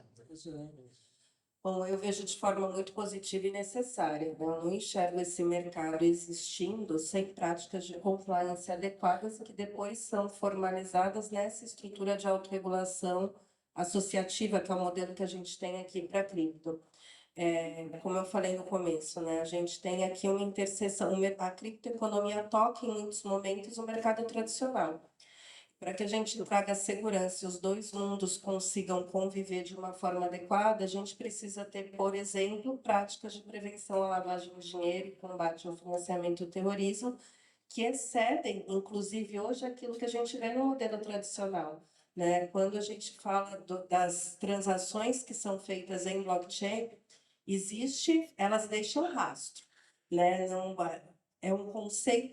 Bom, eu vejo de forma muito positiva e necessária, né? Eu não enxergo esse mercado existindo sem práticas de compliance adequadas que depois são formalizadas nessa estrutura de autorregulação associativa, que é o modelo que a gente tem aqui para cripto. Como eu falei no começo, né? A gente tem aqui uma interseção, a criptoeconomia toca em muitos momentos o mercado tradicional. Para que a gente traga segurança e os dois mundos consigam conviver de uma forma adequada, a gente precisa ter, por exemplo, práticas de prevenção à lavagem de dinheiro e combate ao financiamento do terrorismo, que excedem, inclusive hoje, aquilo que a gente vê no modelo tradicional. Né? Quando a gente fala das transações que são feitas em blockchain, elas deixam rastro. Né? Não,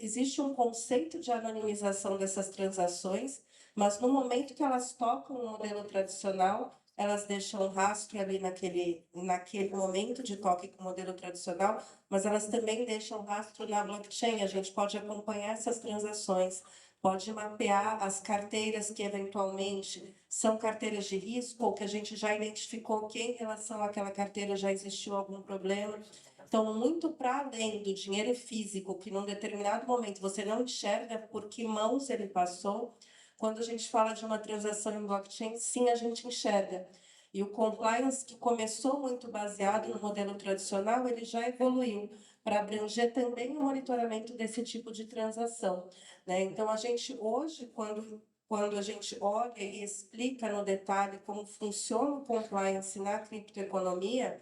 existe um conceito de anonimização dessas transações, mas no momento que elas tocam o modelo tradicional, elas deixam um rastro ali naquele momento de toque com o modelo tradicional, mas elas também deixam rastro na blockchain. A gente pode acompanhar essas transações, pode mapear as carteiras que eventualmente são carteiras de risco, ou que a gente já identificou que em relação àquela carteira já existiu algum problema. Então, muito para além do dinheiro físico, que num determinado momento você não enxerga por que mãos ele passou, quando a gente fala de uma transação em blockchain, sim, a gente enxerga. E o compliance, que começou muito baseado no modelo tradicional, ele já evoluiu para abranger também o monitoramento desse tipo de transação. Né? Então, a gente hoje, quando a gente olha e explica no detalhe como funciona o compliance na criptoeconomia,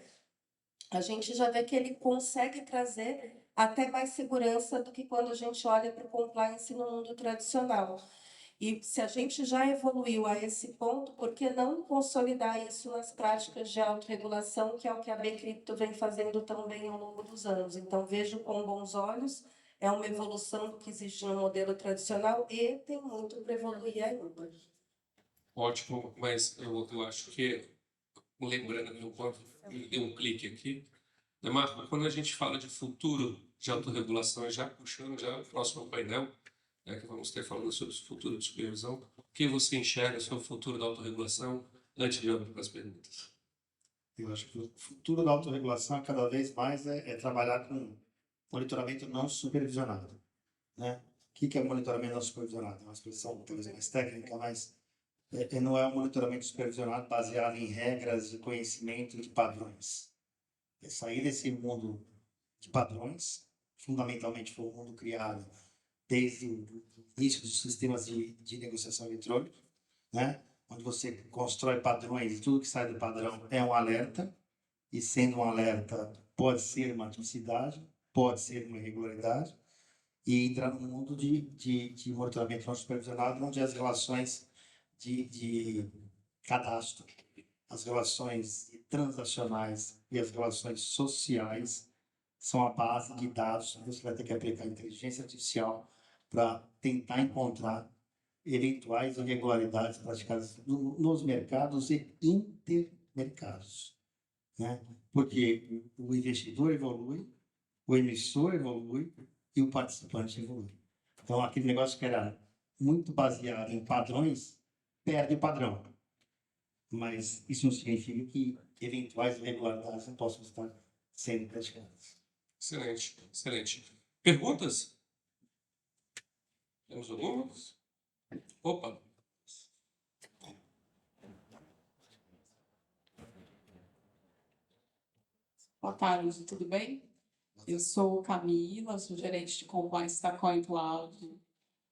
a gente já vê que ele consegue trazer até mais segurança do que quando a gente olha para o compliance no mundo tradicional. E se a gente já evoluiu a esse ponto, por que não consolidar isso nas práticas de autorregulação, que é o que a Bcrypto vem fazendo tão bem ao longo dos anos? Então, vejo com bons olhos, é uma evolução do que existe no modelo tradicional e tem muito para evoluir ainda. Ótimo, mas eu acho que, lembrando, eu dei um clique aqui, né, Marco, quando a gente fala de futuro de autorregulação, já puxando já o próximo painel, né, que vamos ter falando sobre o futuro de supervisão, o que você enxerga sobre o futuro da autorregulação antes de abrir para as perguntas? Eu acho que o futuro da autorregulação, cada vez mais, é trabalhar com monitoramento não supervisionado. Né? O que é monitoramento não supervisionado? É uma expressão talvez mais técnica, mas não é um monitoramento supervisionado baseado em regras de conhecimento de padrões. É sair desse mundo de padrões, fundamentalmente foi um mundo criado desde o início dos sistemas de negociação eletrônica, né? Onde você constrói padrões e tudo que sai do padrão é um alerta, e sendo um alerta pode ser uma atividade, pode ser uma irregularidade, e entrar no mundo de monitoramento não supervisionado, onde as relações de cadastro, as relações transacionais e as relações sociais são a base de dados. Você vai ter que aplicar inteligência artificial para tentar encontrar eventuais irregularidades praticadas nos mercados e intermercados. Né? Porque o investidor evolui, o emissor evolui e o participante evolui. Então, aquele negócio que era muito baseado em padrões, perde o padrão. Mas isso não significa que eventuais irregularidades não possam estar sendo praticadas. Excelente, excelente. Perguntas? Temos algumas? Opa! Boa tarde, tudo bem? Eu sou Camila, sou gerente de compliance da CoinCloud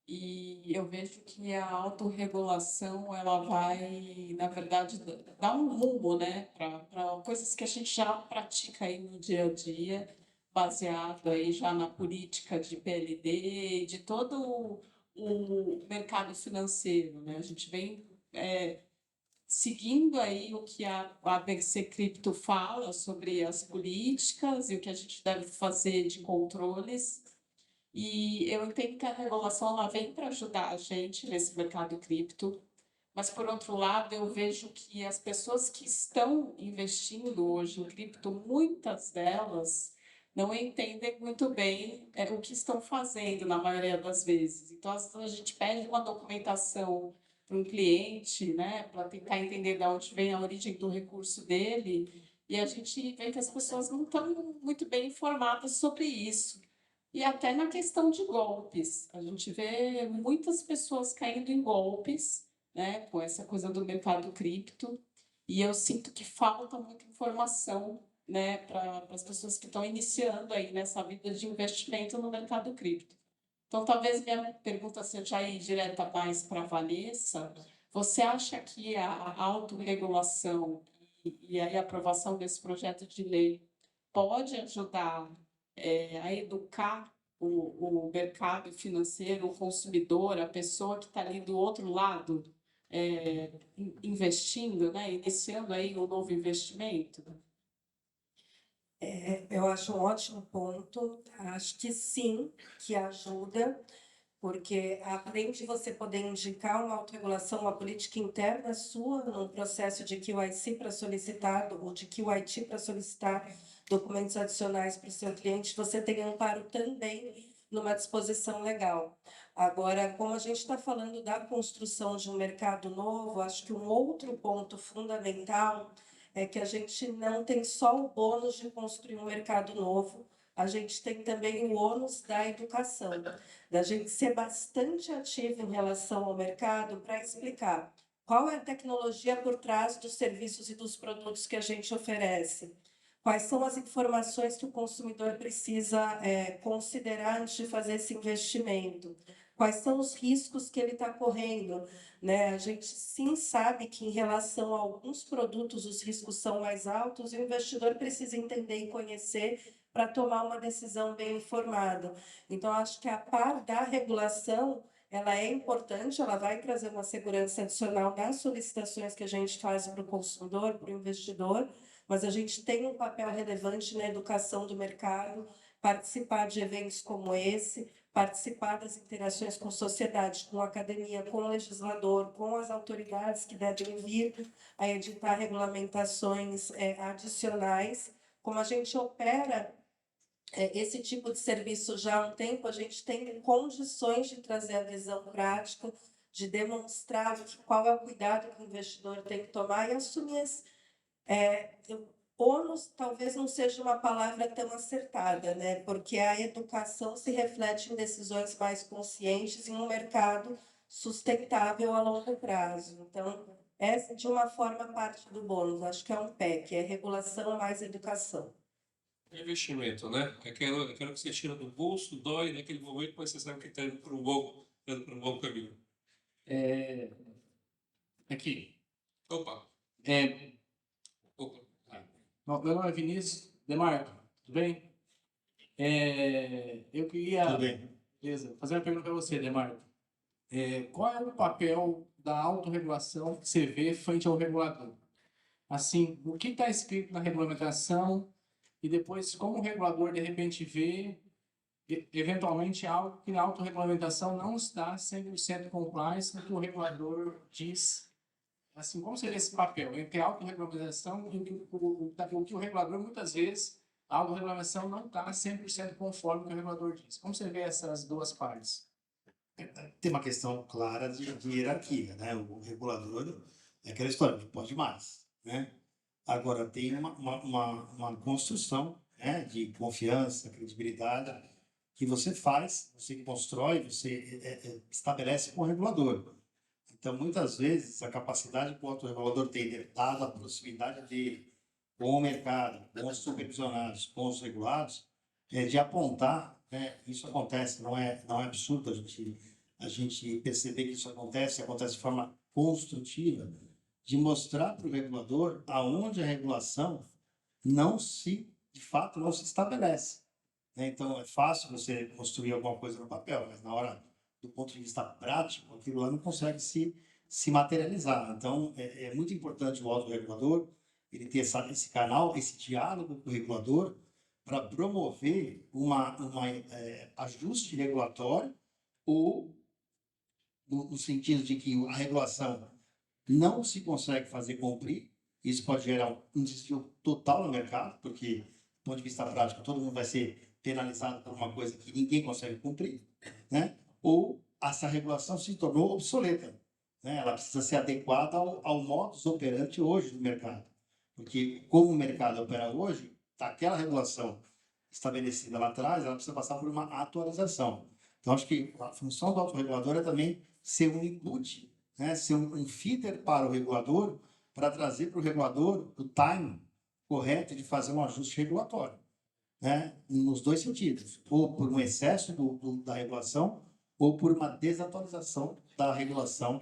e eu vejo que a autorregulação ela vai, na verdade, dar um rumo, né, para coisas que a gente já pratica aí no dia a dia, baseado aí já na política de PLD, de todo o mercado financeiro, né? A gente vem seguindo aí o que a BC Cripto fala sobre as políticas e o que a gente deve fazer de controles. E eu entendo que a regulação ela vem para ajudar a gente nesse mercado cripto, mas por outro lado eu vejo que as pessoas que estão investindo hoje em cripto, muitas delas não entendem muito bem o que estão fazendo na maioria das vezes. Então, às vezes, a gente pede uma documentação para um cliente, né, para tentar entender de onde vem a origem do recurso dele, e a gente vê que as pessoas não estão muito bem informadas sobre isso. E até na questão de golpes, a gente vê muitas pessoas caindo em golpes, né, com essa coisa do mercado cripto, e eu sinto que falta muita informação, né, para as pessoas que estão iniciando aí nessa vida de investimento no mercado cripto. Então, talvez minha pergunta seja aí direta mais para a Vanessa. Você acha que a autorregulação e a aprovação desse projeto de lei pode ajudar a educar o mercado financeiro, o consumidor, a pessoa que está ali do outro lado, investindo, né, iniciando aí um novo investimento? Eu acho um ótimo ponto. Acho que sim, que ajuda, porque além de você poder indicar uma autorregulação, uma política interna sua, num processo de QIC para solicitar, ou de QIT para solicitar documentos adicionais para o seu cliente, você tem amparo também numa disposição legal. Agora, como a gente está falando da construção de um mercado novo, acho que um outro ponto fundamental é que a gente não tem só o bônus de construir um mercado novo, a gente tem também o ônus da educação, da gente ser bastante ativo em relação ao mercado para explicar qual é a tecnologia por trás dos serviços e dos produtos que a gente oferece, quais são as informações que o consumidor precisa considerar antes de fazer esse investimento, quais são os riscos que ele está correndo, né? A gente sim sabe que em relação a alguns produtos os riscos são mais altos e o investidor precisa entender e conhecer para tomar uma decisão bem informada. Então, acho que a par da regulação, ela é importante, ela vai trazer uma segurança adicional nas solicitações que a gente faz para o consumidor, para o investidor, mas a gente tem um papel relevante na educação do mercado, participar de eventos como esse, participar das interações com a sociedade, com a academia, com o legislador, com as autoridades que devem vir a editar regulamentações adicionais. Como a gente opera esse tipo de serviço já há um tempo, a gente tem condições de trazer a visão prática, de demonstrar qual é o cuidado que o investidor tem que tomar e assumir esse ônus talvez não seja uma palavra tão acertada, né? Porque a educação se reflete em decisões mais conscientes em um mercado sustentável a longo prazo. Então, essa de uma forma parte do bônus, acho que é um PEC, é regulação mais educação. Investimento, né? É aquilo que você tira do bolso, dói naquele momento, mas você sabe que está indo para um bom caminho. Aqui. Opa, É, opa. meu nome é Vinícius Demarco, tudo bem? Eu queria Tudo bem. beleza, fazer uma pergunta para você, Demarco. Qual é o papel da autorregulação que você vê frente ao regulador? Assim, o que está escrito na regulamentação e depois como o regulador, de repente, vê eventualmente algo que na autorregulamentação não está 100% compliance com o que o regulador diz. Assim, como seria esse papel entre a autorregulamentação e o que o regulador, muitas vezes, a autorregulamentação não está 100% conforme o que o regulador diz. Como você vê essas duas partes? Tem uma questão clara de hierarquia, né? O regulador é aquela história, não pode mais, né? Agora, tem uma construção, né, de confiança, credibilidade, que você faz, você constrói, você estabelece com o regulador. Então, muitas vezes, a capacidade que o autorregulador tem, dada a proximidade dele com o mercado, com os supervisionados, com os regulados, de apontar, né, isso acontece, não é absurdo a gente perceber que isso acontece de forma construtiva, de mostrar para o regulador aonde a regulação de fato, não se estabelece, né? Então, é fácil você construir alguma coisa no papel, mas na hora, do ponto de vista prático, aquilo lá não consegue se materializar. Então, é muito importante o autorregulador, ele ter esse canal, esse diálogo com o regulador, para promover ajuste regulatório ou no sentido de que a regulação não se consegue fazer cumprir, isso pode gerar um desvio total no mercado, porque ponto de vista prático, todo mundo vai ser penalizado por uma coisa que ninguém consegue cumprir, né? Ou essa regulação se tornou obsoleta, né? Ela precisa ser adequada ao modus operandi hoje do mercado. Porque como o mercado opera hoje, aquela regulação estabelecida lá atrás, ela precisa passar por uma atualização. Então, acho que a função do autorregulador é também ser um input, né? Ser um feeder para o regulador, para trazer para o regulador o time correto de fazer um ajuste regulatório, né? Nos dois sentidos, ou por um excesso da regulação, ou por uma desatualização da regulação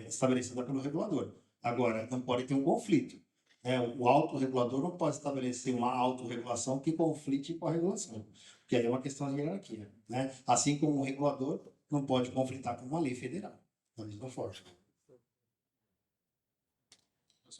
estabelecida pelo regulador. Agora, não pode ter um conflito, né? O autorregulador não pode estabelecer uma autorregulação que conflite com a regulação, porque aí é uma questão de hierarquia, né? Assim como o regulador não pode conflitar com uma lei federal, da mesma forma.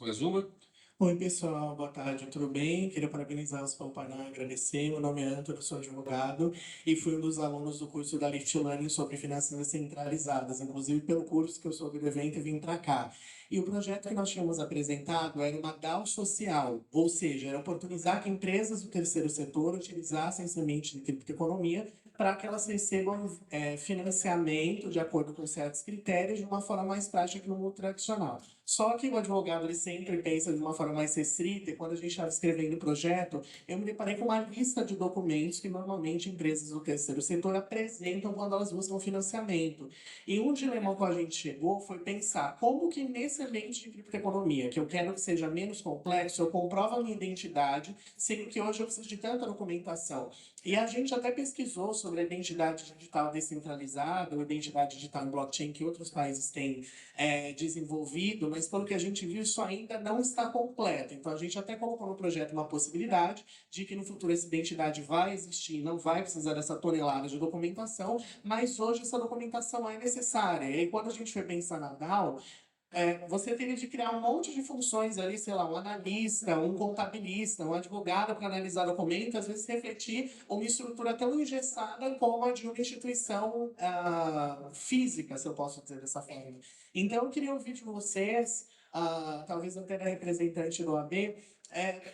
Mais uma? Oi, pessoal, boa tarde, tudo bem? Queria parabenizá-los pelo painel, agradecer. Meu nome é Antônio, sou advogado e fui um dos alunos do curso da Lift Learning sobre finanças descentralizadas. Inclusive, pelo curso que eu soube do evento, eu vim para cá. E o projeto que nós tínhamos apresentado era uma DAO social, ou seja, era oportunizar que empresas do terceiro setor utilizassem semente de criptoeconomia para que elas recebam financiamento de acordo com certos critérios de uma forma mais prática que no mundo tradicional. Só que o advogado ele sempre pensa de uma forma mais restrita, e quando a gente estava escrevendo o projeto, eu me deparei com uma lista de documentos que normalmente empresas do terceiro setor apresentam quando elas buscam financiamento. E um dilema ao qual a gente chegou foi pensar como que nesse ambiente de criptoeconomia, que eu quero que seja menos complexo, eu comprovo a minha identidade, sendo que hoje eu preciso de tanta documentação. E a gente até pesquisou sobre a identidade digital descentralizada, ou identidade digital em blockchain que outros países têm desenvolvido, mas pelo que a gente viu, isso ainda não está completo. Então, a gente até colocou no projeto uma possibilidade de que no futuro essa identidade vai existir, não vai precisar dessa tonelada de documentação, mas hoje essa documentação é necessária. E aí, quando a gente foi pensar na DAO, você teria de criar um monte de funções ali, sei lá, um analista, um contabilista, um advogado para analisar documentos, às vezes refletir uma estrutura tão engessada como a de uma instituição física, se eu posso dizer dessa forma. Então, eu queria ouvir de vocês, talvez até da representante do OAB,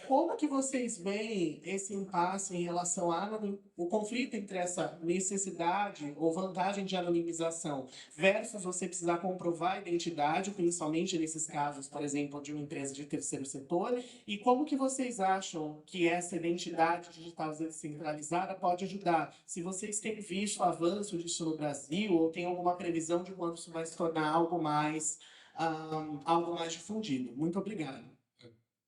como que vocês veem esse impasse em relação ao conflito entre essa necessidade ou vantagem de anonimização versus você precisar comprovar a identidade, principalmente nesses casos, por exemplo, de uma empresa de terceiro setor, e como que vocês acham que essa identidade digital descentralizada pode ajudar? Se vocês têm visto o avanço disso no Brasil ou tem alguma previsão de quando isso vai se tornar algo mais difundido. Muito obrigado.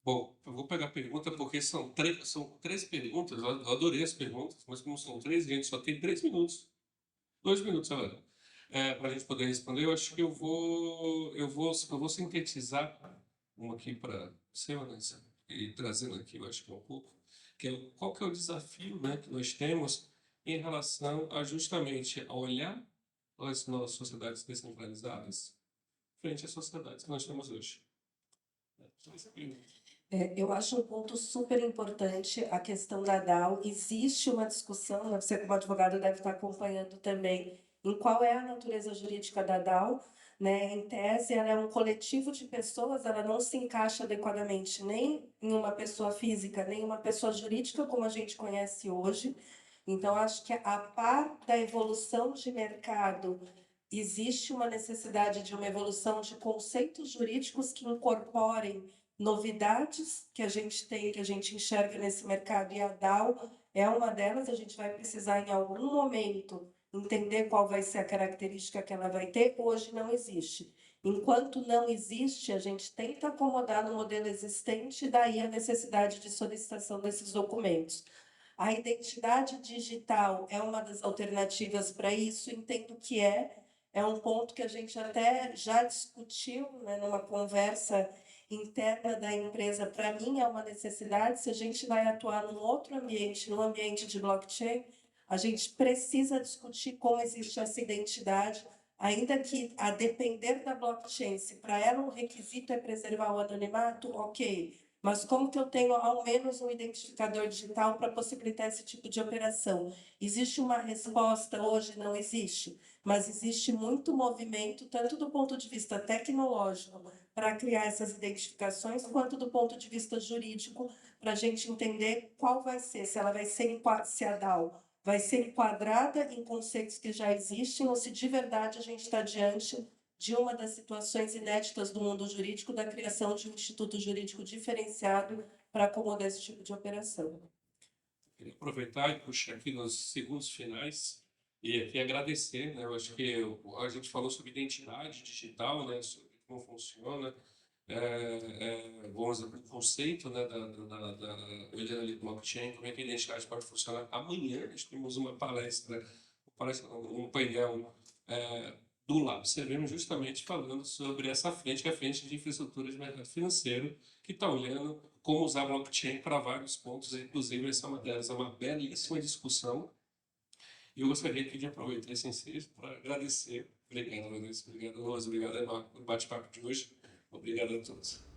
Bom, eu vou pegar a pergunta porque são três perguntas. Eu adorei as perguntas, mas como são três, a gente só tem 3 minutos. 2 minutos, galera. Para a gente poder responder, eu acho que eu vou sintetizar uma aqui para você, Vanessa, e trazendo aqui, eu acho que um pouco, que é qual que é o desafio, né, que nós temos em relação a justamente a olhar as nossas sociedades descentralizadas frente às sociedades que nós temos hoje. Eu acho um ponto super importante a questão da DAO. Existe uma discussão, você como advogado deve estar acompanhando também, em qual é a natureza jurídica da DAO, né? Em tese, ela é um coletivo de pessoas, ela não se encaixa adequadamente nem em uma pessoa física, nem em uma pessoa jurídica como a gente conhece hoje. Então, acho que a par da evolução de mercado, existe uma necessidade de uma evolução de conceitos jurídicos que incorporem novidades que a gente tem, que a gente enxerga nesse mercado, e a DAO é uma delas. A gente vai precisar, em algum momento, entender qual vai ser a característica que ela vai ter. Hoje não existe. Enquanto não existe, a gente tenta acomodar no modelo existente, daí a necessidade de solicitação desses documentos. A identidade digital é uma das alternativas para isso, entendo que é um ponto que a gente até já discutiu, né, numa conversa interna da empresa. Para mim é uma necessidade. Se a gente vai atuar num outro ambiente, no ambiente de blockchain, a gente precisa discutir como existe essa identidade, ainda que, a depender da blockchain, se para ela um requisito é preservar o anonimato, ok, mas como que eu tenho ao menos um identificador digital para possibilitar esse tipo de operação? Existe uma resposta? Hoje não existe, mas existe muito movimento, tanto do ponto de vista tecnológico, para criar essas identificações, quanto do ponto de vista jurídico, para a gente entender qual vai ser, se ela vai ser, se a DAO vai ser enquadrada em conceitos que já existem, ou se de verdade a gente está diante de uma das situações inéditas do mundo jurídico, da criação de um instituto jurídico diferenciado para acomodar esse tipo de operação. Queria aproveitar e puxar aqui nos segundos finais e aqui agradecer, né? Eu acho que a gente falou sobre identidade digital, né? Sobre como funciona, vamos dizer, o conceito, né? Da Eliana Blockchain, como é que a identidade pode funcionar. Amanhã nós temos uma palestra, um painel do Lab Sereno, justamente falando sobre essa frente, que é a frente de infraestrutura de mercado financeiro, que está olhando como usar blockchain para vários pontos, inclusive essa é uma delas, é uma belíssima discussão. E eu gostaria aqui de aproveitar esse ensejo para agradecer. Obrigado, Vanessa. Obrigado, Rosa. Obrigado, Enoque, pelo bate-papo de hoje. Obrigado a todos.